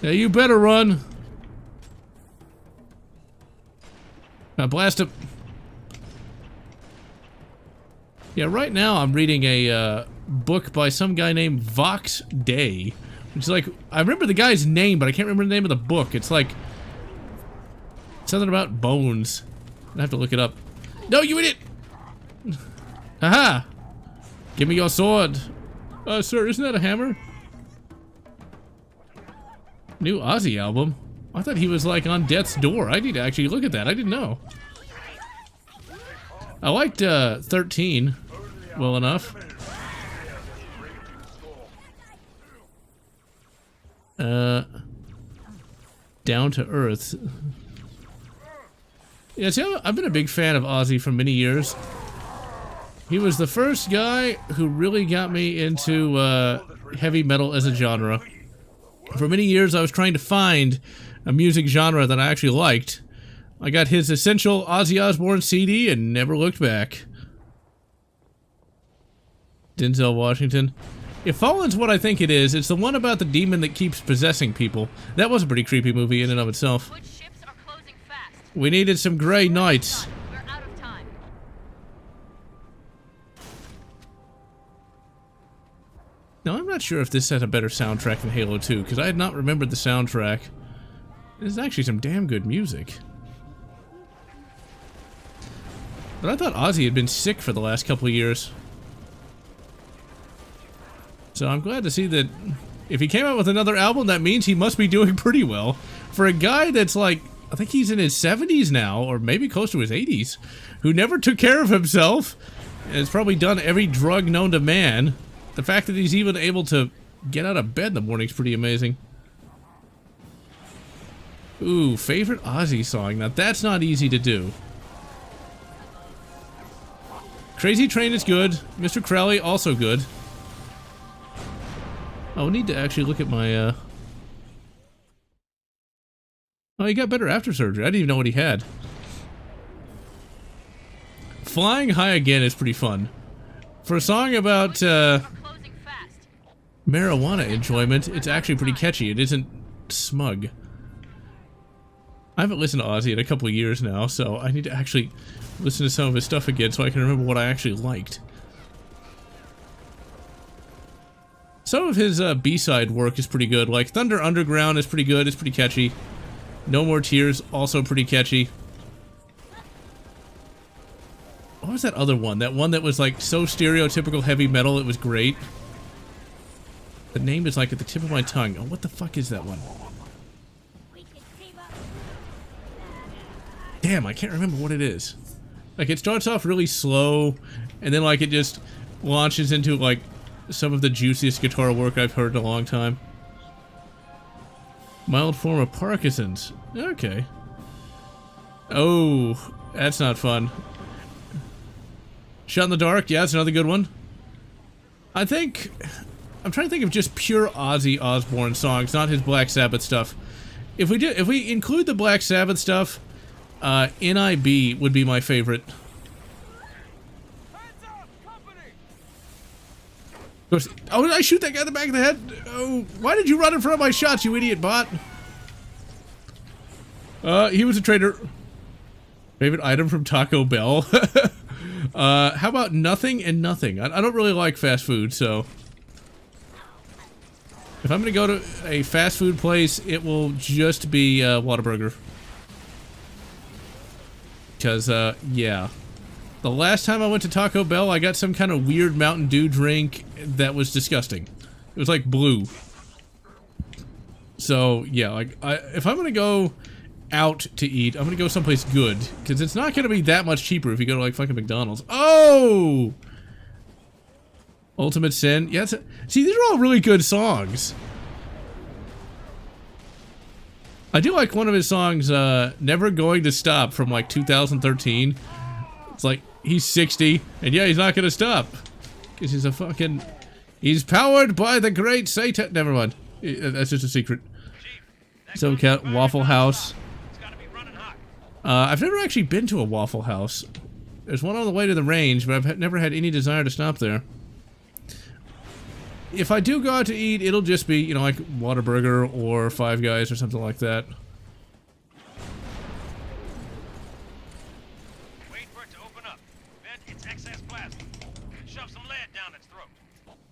Yeah, you better run. Now blast him. Yeah, right now I'm reading a book by some guy named Vox Day. Which is like, I remember the guy's name, but I can't remember the name of the book. It's like something about bones. I have to look it up. No, you idiot! Haha! Give me your sword. Sir, isn't that a hammer? New Ozzy album? I thought he was like on death's door. I need to actually look at that. I didn't know. I liked 13 well enough. Down to Earth. Yeah, see, I've been a big fan of Ozzy for many years. He was the first guy who really got me into heavy metal as a genre. For many years, I was trying to find a music genre that I actually liked. I got his Essential Ozzy Osbourne CD and never looked back. Denzel Washington. If Fallen's what I think it is, it's the one about the demon that keeps possessing people. That was a pretty creepy movie in and of itself. Good ships are closing fast. We needed some gray knights. We're out of time. Now, I'm not sure if this has a better soundtrack than Halo 2, because I had not remembered the soundtrack. There's actually some damn good music. But I thought Ozzy had been sick for the last couple of years. So I'm glad to see that if he came out with another album, that means he must be doing pretty well. For a guy that's like, I think he's in his 70s now, or maybe close to his 80s, who never took care of himself, and has probably done every drug known to man, the fact that he's even able to get out of bed in the morning is pretty amazing. Ooh, favorite Ozzy song. Now that's not easy to do. Crazy Train is good. Mr. Crowley, also good. I'll need to actually look at my, Oh, he got better after surgery. I didn't even know what he had. Flying High Again is pretty fun. For a song about, Closing fast. marijuana enjoyment, it's actually pretty catchy. It isn't smug. I haven't listened to Ozzy in a couple of years now, so I need to actually listen to some of his stuff again so I can remember what I actually liked. Some of his B-side work is pretty good, like Thunder Underground is pretty good, it's pretty catchy. No More Tears, also pretty catchy. What was that other one? That one that was like so stereotypical heavy metal, it was great. The name is like at the tip of my tongue. Oh, what the fuck is that one? Damn, I can't remember what it is. Like, it starts off really slow, and then, like, it just launches into, like, some of the juiciest guitar work I've heard in a long time. Mild form of Parkinson's. Okay. Oh, that's not fun. Shot in the Dark, yeah, that's another good one. I'm trying to think of just pure Ozzy Osbourne songs, not his Black Sabbath stuff. If we include the Black Sabbath stuff, NIB would be my favorite. Oh, did I shoot that guy in the back of the head? Oh, why did you run in front of my shots, you idiot bot? He was a traitor. Favorite item from Taco Bell? How about nothing and nothing? I don't really like fast food, so... If I'm gonna go to a fast food place, it will just be, Whataburger. Because, yeah. The last time I went to Taco Bell, I got some kind of weird Mountain Dew drink that was disgusting. It was like blue. So, yeah, like, if I'm gonna go out to eat, I'm gonna go someplace good. Because it's not gonna be that much cheaper if you go to, like, fucking McDonald's. Oh! Ultimate Sin. Yeah, see, these are all really good songs. I do like one of his songs, Never Going to Stop, from like 2013. It's like, he's 60, and yeah, he's not gonna stop. Because he's a fucking... He's powered by the great Satan... Never mind. That's just a secret. So, Waffle House. I've never actually been to a Waffle House. There's one on the way to the range, but I've never had any desire to stop there. If I do go out to eat, it'll just be, you know, like Whataburger or Five Guys or something like that. Wait for it to open up. Vent its excess plasma. Shove some lead down its throat.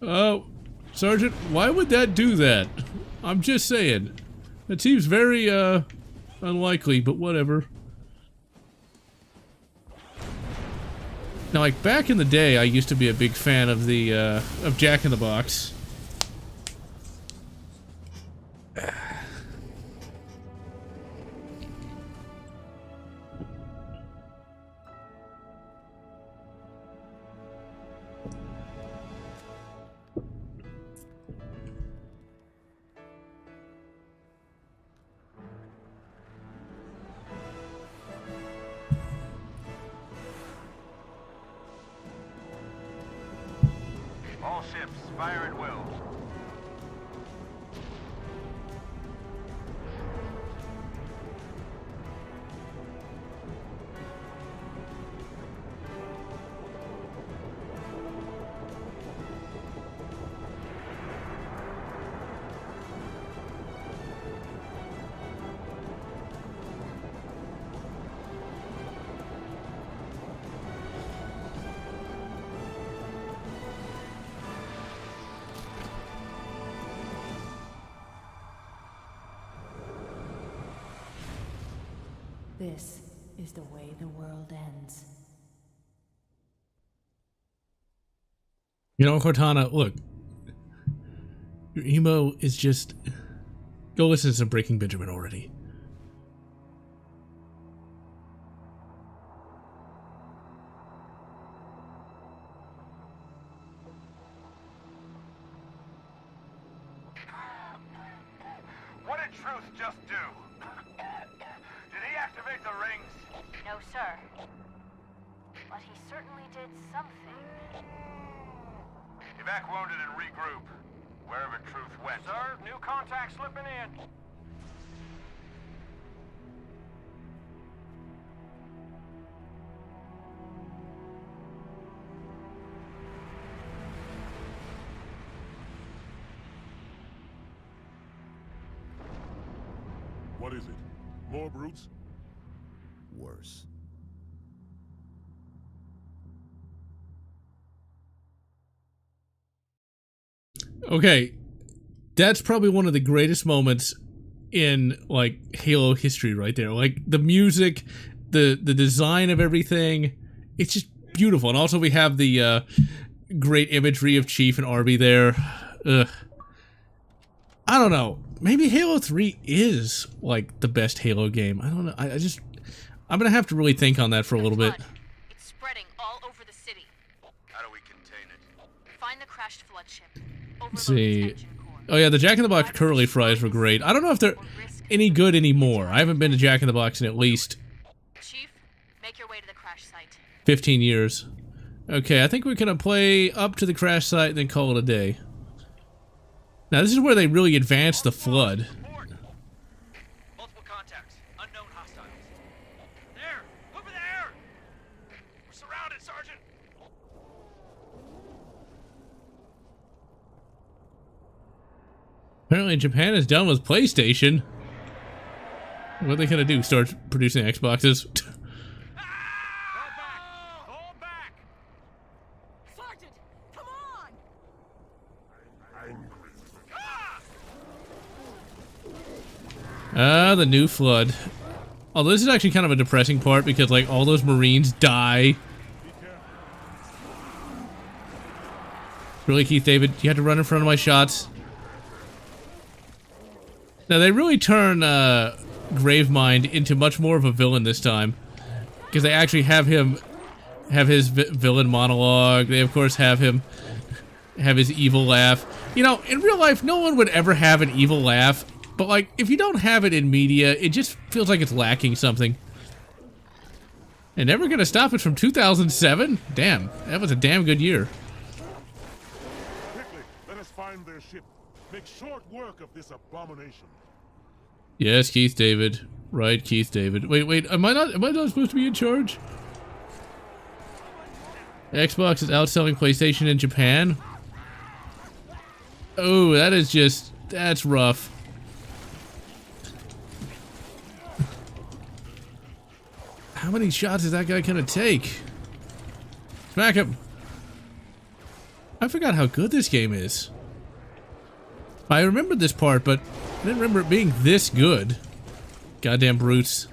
Oh, Sergeant, why would that do that? I'm just saying. It seems very, unlikely, but whatever. Now, like, back in the day, I used to be a big fan of the, of Jack in the Box. ships. Fire at will. This is the way the world ends. You know, Cortana, look. Your emo is just... Go listen to some Breaking Benjamin already. What did Truth just do? Did he activate the rings? No, sir. But he certainly did something. Evac wounded and regroup. Wherever Truth went. Sir, new contact slipping in. What is it? More brutes? Worse. Okay, that's probably one of the greatest moments in, like, Halo history right there. Like, the music, the design of everything, it's just beautiful. And also we have the great imagery of Chief and Arby there. Ugh. I don't know. Maybe Halo 3 is, like, the best Halo game. I don't know. I'm gonna have to really think on that for a little bit. It's spreading all over the city. How do we contain it? Find the crashed flood ship. Let's see. Oh yeah, the Jack in the Box curly fries were great. I don't know if they're any good anymore. I haven't been to Jack in the Box in at least Chief, make your way to the crash site. 15 years. Okay, I think we're gonna play up to the crash site and then call it a day. Now this is where they really advance the flood. Multiple contacts. Unknown hostiles. There! Over there! We're surrounded, Sergeant! Apparently Japan is done with PlayStation. What are they gonna do? Start producing Xboxes? Fall back! Sergeant, come on! Ah, the new flood. Although this is actually kind of a depressing part because, like, all those Marines die. Really, Keith David? You had to run in front of my shots. Now, they really turn Gravemind into much more of a villain this time. Because they actually have him have his villain monologue. They, of course, have him have his evil laugh. You know, in real life, no one would ever have an evil laugh. But, like, if you don't have it in media, it just feels like it's lacking something. And never gonna stop it from 2007? Damn, that was a damn good year. Quickly, let us find their ship. Make short work of this abomination. Yes, Keith David. Right, Keith David. Wait, am I not supposed to be in charge? Xbox is outselling PlayStation in Japan? Oh, that's rough. How many shots is that guy gonna take? Smack him! I forgot how good this game is. I remembered this part, but I didn't remember it being this good. Goddamn brutes.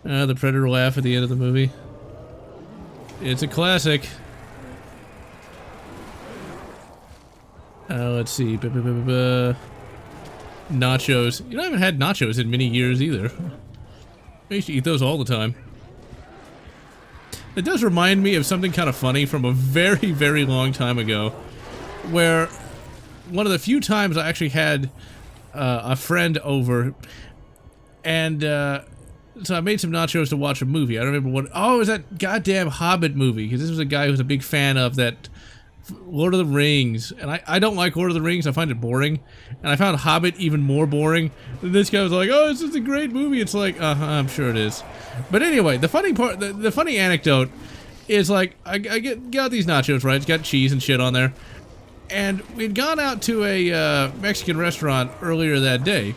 The Predator laugh at the end of the movie. It's a classic. Let's see. Nachos. You know, I haven't had nachos in many years either. I used to eat those all the time. It does remind me of something kind of funny from a very, very long time ago, where one of the few times I actually had a friend over, and So I made some nachos to watch a movie. I don't remember what. Oh, it was that goddamn Hobbit movie. Because this was a guy who was a big fan of that Lord of the Rings. And I don't like Lord of the Rings. I find it boring. And I found Hobbit even more boring. And this guy was like, oh, this is a great movie. It's like, I'm sure it is. But anyway, the funny part, the funny anecdote is like, I got these nachos, right? It's got cheese and shit on there. And we'd gone out to a Mexican restaurant earlier that day.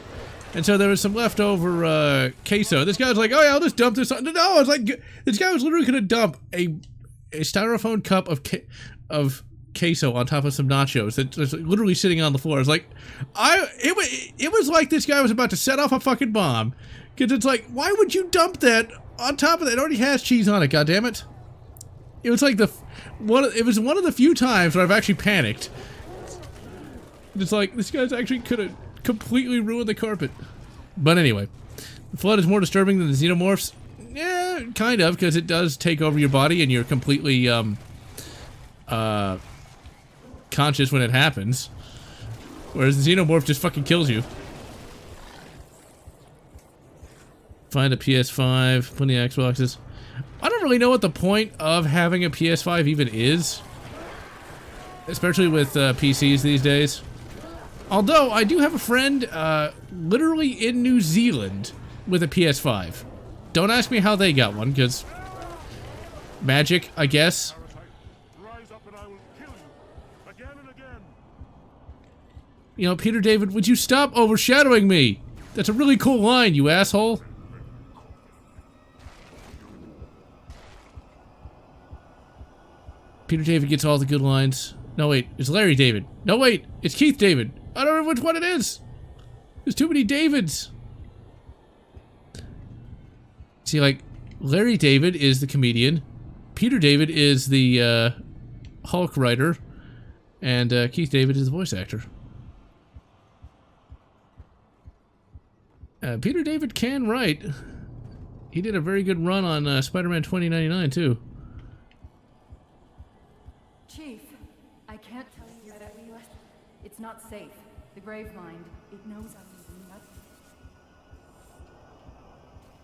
And so there was some leftover queso. This guy was like, oh yeah, I'll just dump this on. No, I was like, this guy was literally going to dump a styrofoam cup of queso on top of some nachos that was literally sitting on the floor. I was like, it was like this guy was about to set off a fucking bomb. Because it's like, why would you dump that on top of that? It already has cheese on it, goddammit. It was like it was one of the few times where I've actually panicked. It's like, this guy's actually could have completely ruined the carpet. But anyway, the flood is more disturbing than the xenomorphs. Yeah, kind of, because it does take over your body and you're completely conscious when it happens. Whereas the xenomorph just fucking kills you. Find a PS5, plenty of Xboxes. I don't really know what the point of having a PS5 even is. Especially with PCs these days. Although, I do have a friend, literally in New Zealand, with a PS5. Don't ask me how they got one, because... magic, I guess. Rise up and I will kill you. Again and again. You know, Peter David, would you stop overshadowing me? That's a really cool line, you asshole. Peter David gets all the good lines. No, wait, it's Larry David. No, wait, it's Keith David. I don't know which one it is. There's too many Davids. See, like, Larry David is the comedian. Peter David is the Hulk writer. And Keith David is the voice actor. Peter David can write. He did a very good run on Spider-Man 2099, too. Chief, I can't tell you that it's not safe. The grave mind, it knows I'm not.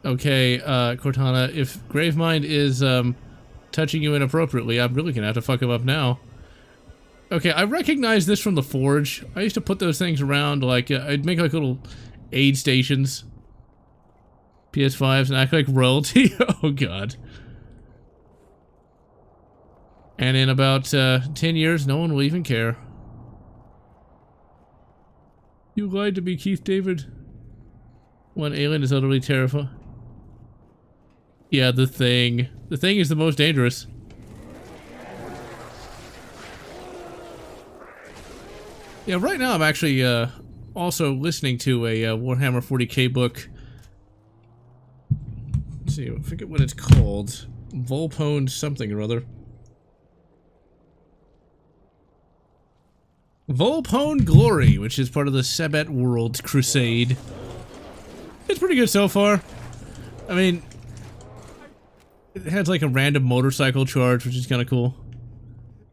Okay, Cortana, if Gravemind is touching you inappropriately, I'm really gonna have to fuck him up now. Okay, I recognize this from the Forge. I used to put those things around, like, I'd make like little aid stations. PS5s and act like royalty. Oh god. And in about 10 years, no one will even care. You lied to me, Keith David. One alien is utterly terrifying. Yeah, the Thing. The Thing is the most dangerous. Yeah, right now I'm actually also listening to a Warhammer 40k book. Let's see, I forget what it's called. Volpone something or other. Volpone Glory, which is part of the Sebet World Crusade. It's pretty good so far. I mean, it has like a random motorcycle charge, which is kind of cool.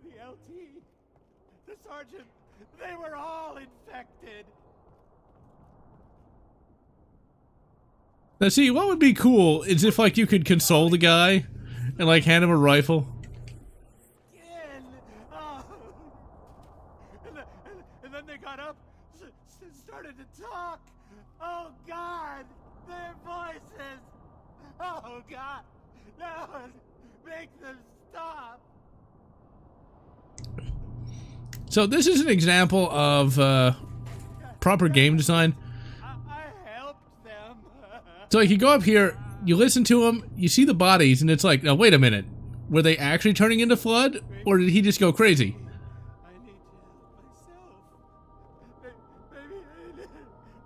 The LT, the sergeant, they were all infected. Now see, what would be cool is if like you could console the guy and like hand him a rifle. Again. Oh. And then they got up, started to talk. Oh God, their voices. Oh God, no, make them stop. So this is an example of proper game design. I helped them. So like you go up here, you listen to them, you see the bodies, and it's like, now wait a minute. Were they actually turning into Flood? Or did he just go crazy? I need to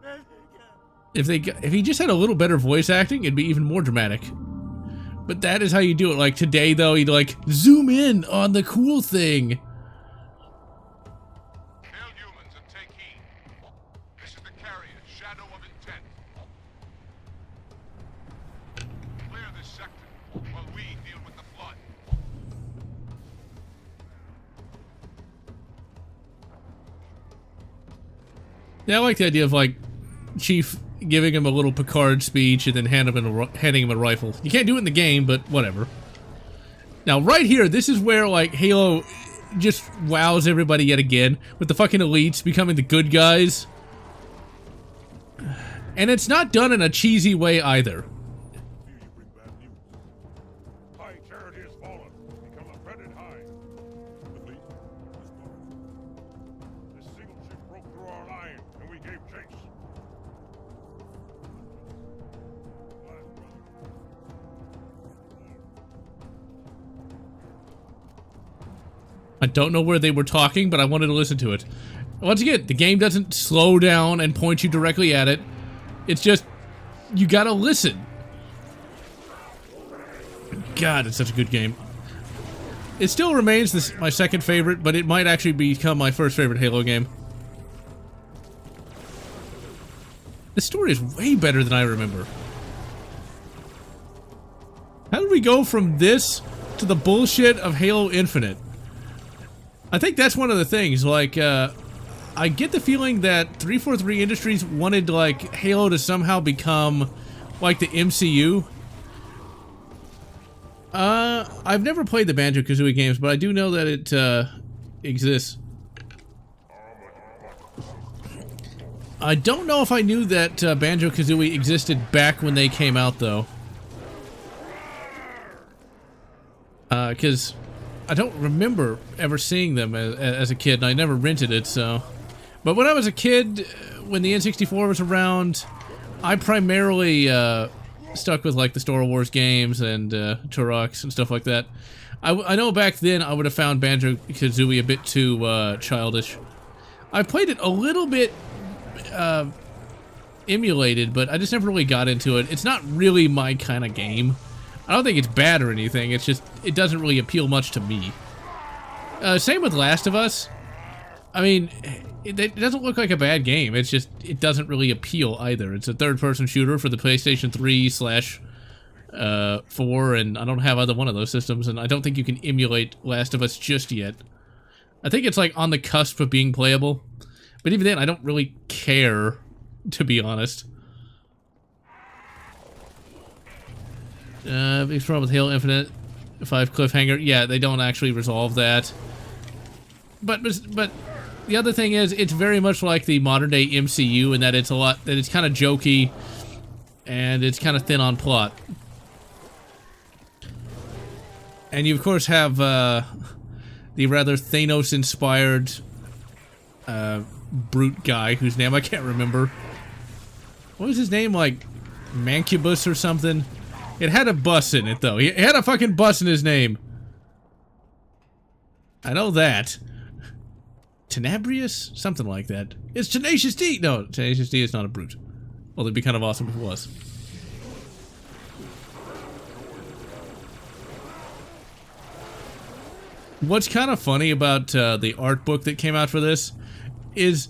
help myself. If he just had a little better voice acting, it'd be even more dramatic. But that is how you do it. Like today though, you'd like zoom in on the cool thing. Hail humans and take heed. This is the carrier, Shadow of Intent. Clear this sector while we deal with the flood. Yeah, I like the idea of like Chief giving him a little Picard speech and then handing him a rifle. You can't do it in the game, but whatever. Now, right here, this is where, like, Halo just wows everybody yet again with the fucking elites becoming the good guys. And it's not done in a cheesy way either. High charity has fallen. Become a fretted high. The fleet is moving. This single ship broke through our line, and we gave chase. I don't know where they were talking, but I wanted to listen to it. Once again, the game doesn't slow down and point you directly at it. It's just, you gotta listen. God, it's such a good game. It still remains my second favorite, but it might actually become my first favorite Halo game. The story is way better than I remember. How did we go from this to the bullshit of Halo Infinite? I think that's one of the things, like, I get the feeling that 343 Industries wanted, like, Halo to somehow become, like, the MCU. I've never played the Banjo-Kazooie games, but I do know that it, exists. I don't know if I knew that, Banjo-Kazooie existed back when they came out, though. Because I don't remember ever seeing them as a kid, and I never rented it, so... But when I was a kid, when the N64 was around, I primarily stuck with like the Star Wars games and Turok and stuff like that. I know back then I would have found Banjo-Kazooie a bit too childish. I played it a little bit emulated, but I just never really got into it. It's not really my kind of game. I don't think it's bad or anything, it's just, it doesn't really appeal much to me. Same with Last of Us. I mean... It doesn't look like a bad game, it's just, it doesn't really appeal either. It's a third-person shooter for the PlayStation 3/4, and I don't have either one of those systems, and I don't think you can emulate Last of Us just yet. I think it's like on the cusp of being playable, but even then, I don't really care, to be honest. Big problem with Halo Infinite, 5 cliffhanger, yeah, they don't actually resolve that. But the other thing is, it's very much like the modern-day MCU in that it's it's kind of jokey, and it's kind of thin on plot. And you, of course, have the rather Thanos-inspired brute guy, whose name I can't remember. What was his name, like, Mancubus or something? It had a bus in it, though. He had a fucking bus in his name. I know that. Tenebrious? Something like that. It's Tenacious D! No, Tenacious D is not a brute. Well, it'd be kind of awesome if it was. What's kind of funny about the art book that came out for this is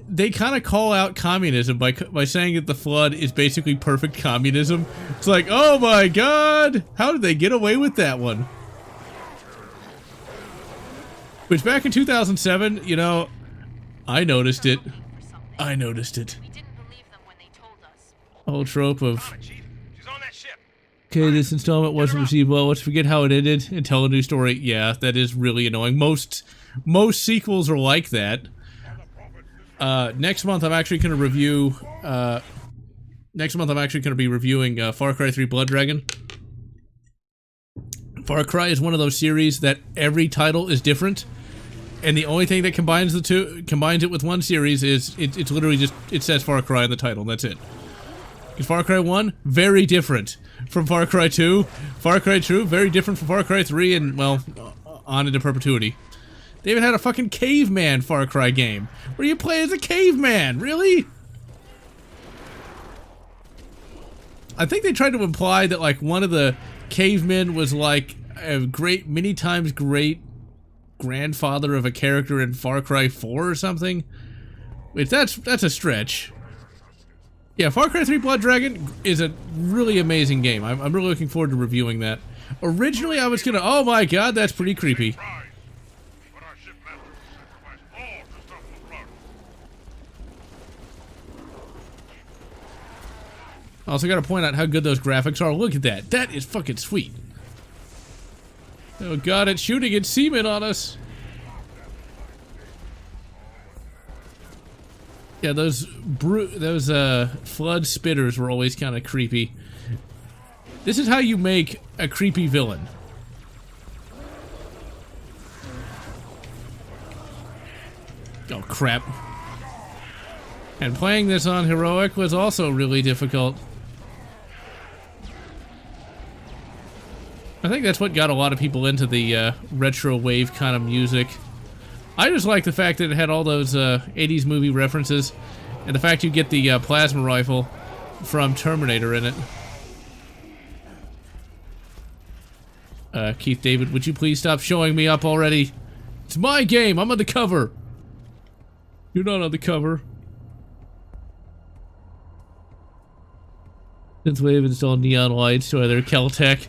they kind of call out communism by saying that the Flood is basically perfect communism. It's like, oh my god! How did they get away with that one? Which back in 2007, you know, I noticed it. I noticed it. We didn't believe them when they told us. Whole trope of, She's on that ship. okay, this installment wasn't received well, let's forget how it ended and tell a new story. Yeah, that is really annoying. Most sequels are like that. Next month I'm actually going to review, be reviewing Far Cry 3 Blood Dragon. Far Cry is one of those series that every title is different, and the only thing that combines it with one series is it's literally just, it says Far Cry in the title, and that's it. Because Far Cry 1, very different from Far Cry 2. Far Cry 2, very different from Far Cry 3, and, well, on into perpetuity. They even had a fucking caveman Far Cry game, where you play as a caveman, really? I think they tried to imply that, like, one of the cavemen was, like, a great, many times great grandfather of a character in Far Cry 4 or something. Which, that's a stretch. Yeah, Far Cry 3 Blood Dragon is a really amazing game. I'm really looking forward to reviewing that. Originally, I was gonna, oh my god, that's pretty creepy. But our shipmaster will sacrifice all to stop the Flood. Also got to point out how good those graphics are. Look at that. That is fucking sweet. Oh god, it's shooting its semen on us. Yeah, those flood spitters were always kind of creepy. This is how you make a creepy villain. Oh crap. And playing this on heroic was also really difficult. I think that's what got a lot of people into the retro wave kind of music. I just like the fact that it had all those 80s movie references, and the fact you get the plasma rifle from Terminator in it. Keith David, would you please stop showing me up already? It's my game, I'm on the cover. You're not on the cover. Synthwave installed neon lights to either Caltech.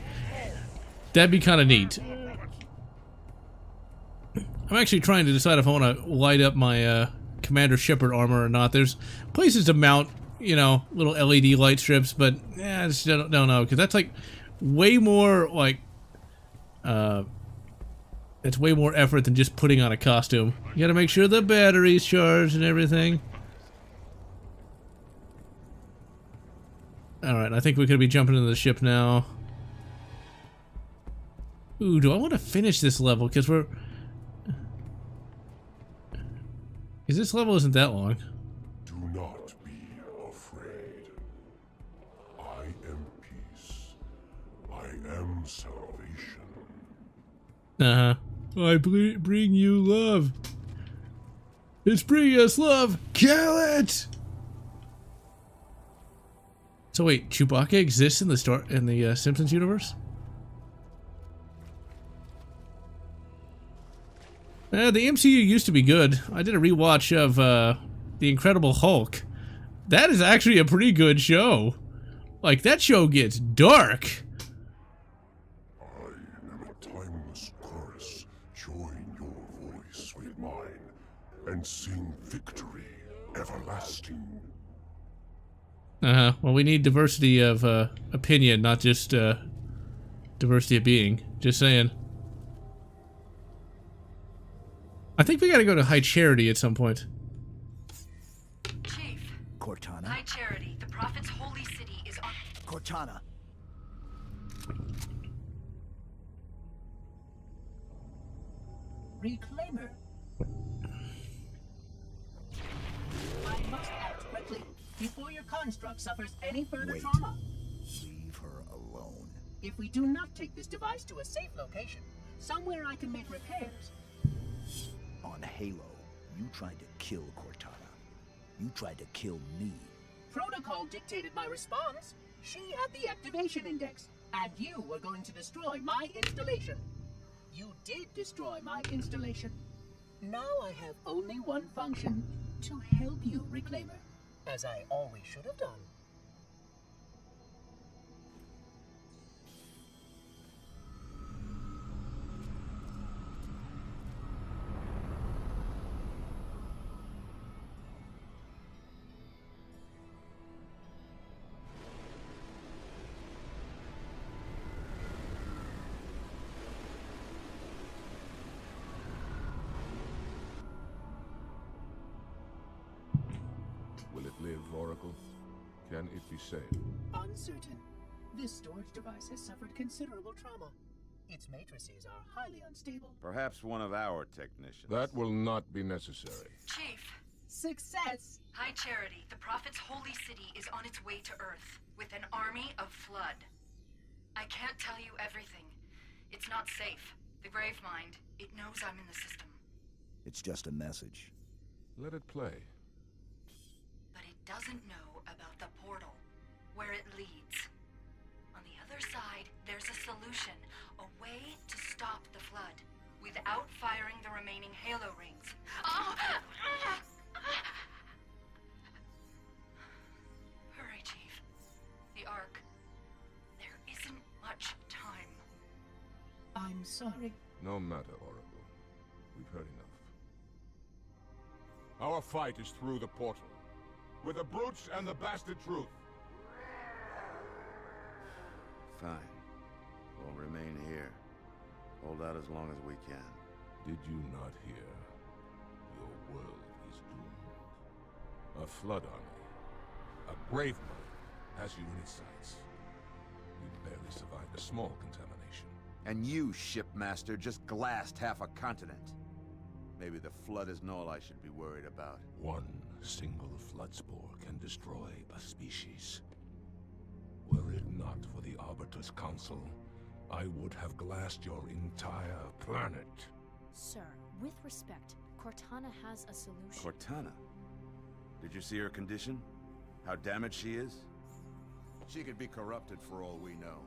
That'd be kind of neat. I'm actually trying to decide if I want to light up my Commander Shepard armor or not. There's places to mount, you know, little LED light strips, but I just don't know, because that's like way more like it's way more effort than just putting on a costume. You gotta make sure the battery's charged and everything. Alright, I think we could be jumping into the ship now. Ooh, do I want to finish this level? Because we're... Because this level isn't that long. Do not be afraid. I am peace. I am salvation. Uh-huh. I bring you love. It's bringing us love. Kill it! So wait, Chewbacca exists in the Simpsons universe? The MCU used to be good. I did a rewatch of The Incredible Hulk. That is actually a pretty good show. Like, that show gets dark. I am a timeless chorus. Join your voice with mine and sing victory everlasting. Uh-huh. Well, we need diversity of opinion, not just diversity of being. Just saying. I think we gotta go to High Charity at some point. Chief, Cortana? High Charity, the Prophet's holy city is on... Cortana. Reclaimer. I must act quickly before your construct suffers any further Wait. trauma. Leave her alone. If we do not take this device to a safe location, somewhere I can make repairs. On Halo, you tried to kill Cortana. You tried to kill me. Protocol dictated my response. She had the activation index, and you were going to destroy my installation. You did destroy my installation. Now I have only one function, to help you, Reclaimer, as I always should have done. Will it live, Oracle? Can it be saved? Uncertain. This storage device has suffered considerable trauma. Its matrices are highly unstable. Perhaps one of our technicians. That will not be necessary. Chief, Success! High Charity, the Prophet's holy city is on its way to Earth, with an army of flood. I can't tell you everything. It's not safe. The Gravemind, it knows I'm in the system. It's just a message. Let it play. But it doesn't know about the portal, where it leads. On the other side, there's a solution, a way to stop the flood, without firing the remaining Halo rings. Hurry, Chief. The Ark. There isn't much time. I'm sorry. No matter, Oracle. We've heard enough. Our fight is through the portal. With the brutes and the bastard truth. Fine. We'll remain here. Hold out as long as we can. Did you not hear? Your world is doomed. A flood army, a grave mother, has you in its sights. We barely survived a small contamination. And you, shipmaster, just glassed half a continent. Maybe the flood isn't all I should be worried about. One single flood spore can destroy a species. Were it not for the Arbiter's Council, I would have glassed your entire planet. Sir, with respect, Cortana has a solution. Cortana? Did you see her condition? How damaged she is? She could be corrupted for all we know.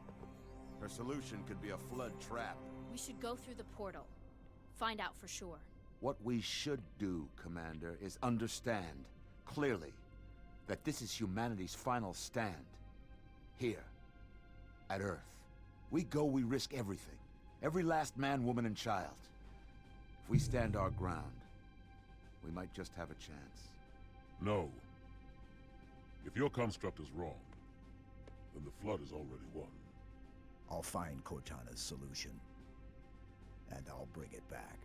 Her solution could be a flood trap. We should go through the portal. Find out for sure. What we should do, Commander, is understand, clearly, that this is humanity's final stand. Here, at Earth. We go, we risk everything. Every last man, woman, and child. If we stand our ground, we might just have a chance. No. If your construct is wrong, then the flood is already won. I'll find Cortana's solution. And I'll bring it back.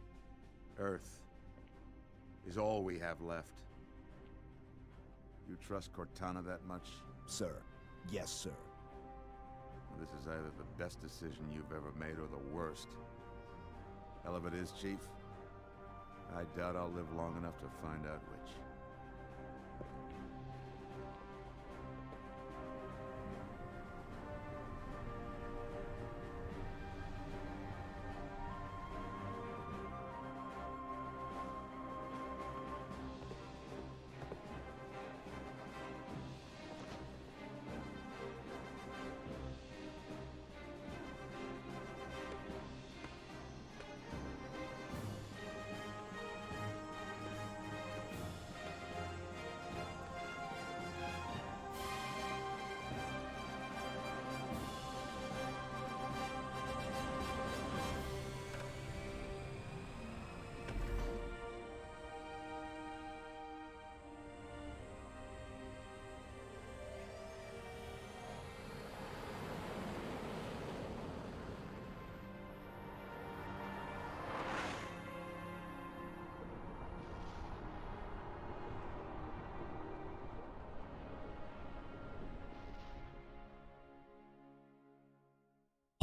Earth is all we have left. You trust Cortana that much? Sir. Yes, sir. This is either the best decision you've ever made or the worst. Hell of it is, Chief. I doubt I'll live long enough to find out which.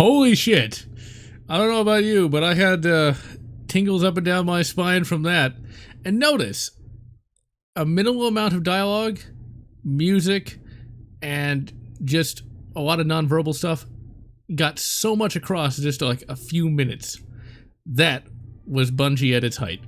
Holy shit. I don't know about you, but I had tingles up and down my spine from that. And notice, a minimal amount of dialogue, music, and just a lot of nonverbal stuff got so much across in just like a few minutes. That was Bungie at its height.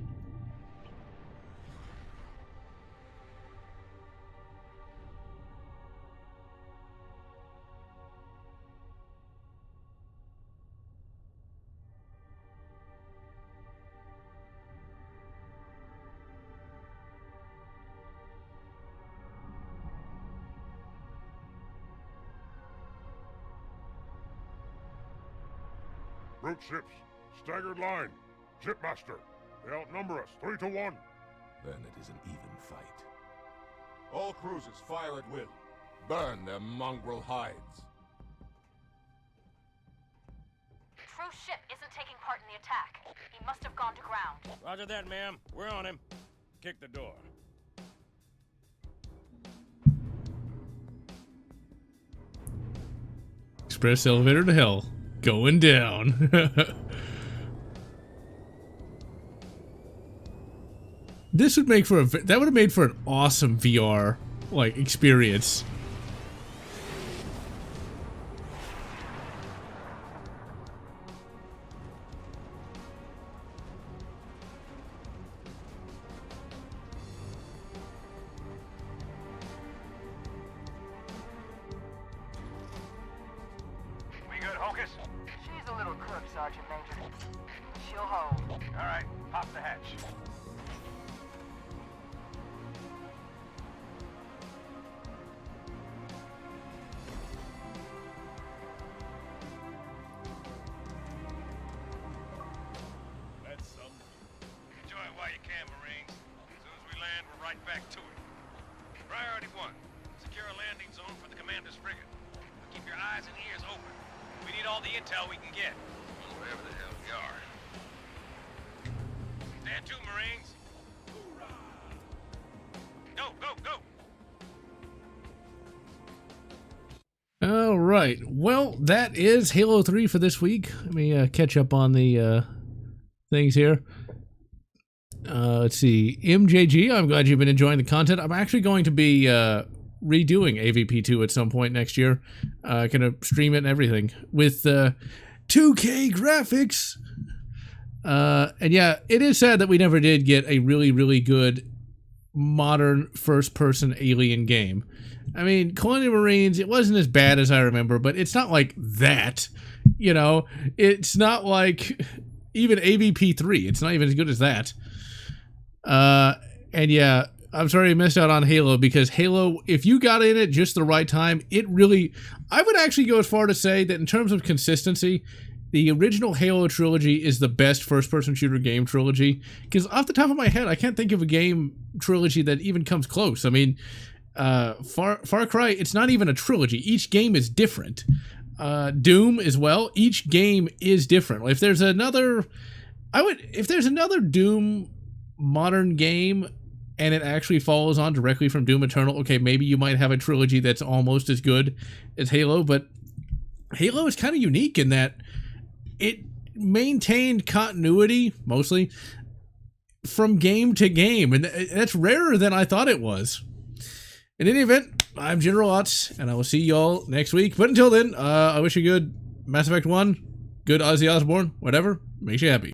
Brute ships, staggered line. Shipmaster, they outnumber us 3 to 1. Then it is an even fight. All cruisers fire at will. Burn their mongrel hides. True ship isn't taking part in the attack. He must have gone to ground. Roger that, ma'am. We're on him. Kick the door. Express elevator to hell. Going down. This would make for a... That would have made for an awesome VR, like, experience. We good, Hocus? She's a little crook, Sergeant Major. She'll hold. All right, pop the hatch. That's some. Enjoy it while you can, Marines. As soon as we land, we're right back to it. Priority 1. Secure a landing zone for the commander's frigate. Keep your eyes and ears open. We need all the intel we can get. Wherever the hell we are. Stand to, Marines. Go, go, go! All right. Well, that is Halo 3 for this week. Let me catch up on the things here. Let's see. MJG, I'm glad you've been enjoying the content. I'm actually going to be redoing AVP2 at some point next year. Gonna stream it and everything with 2K graphics. And yeah, it is sad that we never did get a really, really good modern first-person alien game. I mean, Colonial Marines, it wasn't as bad as I remember, but it's not like that. You know, it's not like even AVP3. It's not even as good as that. And yeah, I'm sorry I missed out on Halo, because Halo, if you got in it just the right time, it really, I would actually go as far to say that in terms of consistency, the original Halo trilogy is the best first-person shooter game trilogy, because off the top of my head, I can't think of a game trilogy that even comes close. I mean, Far Cry, it's not even a trilogy. Each game is different. Doom as well. Each game is different. If there's another, if there's another Doom modern game and it actually follows on directly from Doom Eternal, okay, maybe you might have a trilogy that's almost as good as Halo, but Halo is kind of unique in that it maintained continuity, mostly, from game to game, and that's rarer than I thought it was. In any event, I'm GeneralLotz, and I will see y'all next week. But until then, I wish you good Mass Effect 1, good Ozzy Osbourne, whatever makes you happy.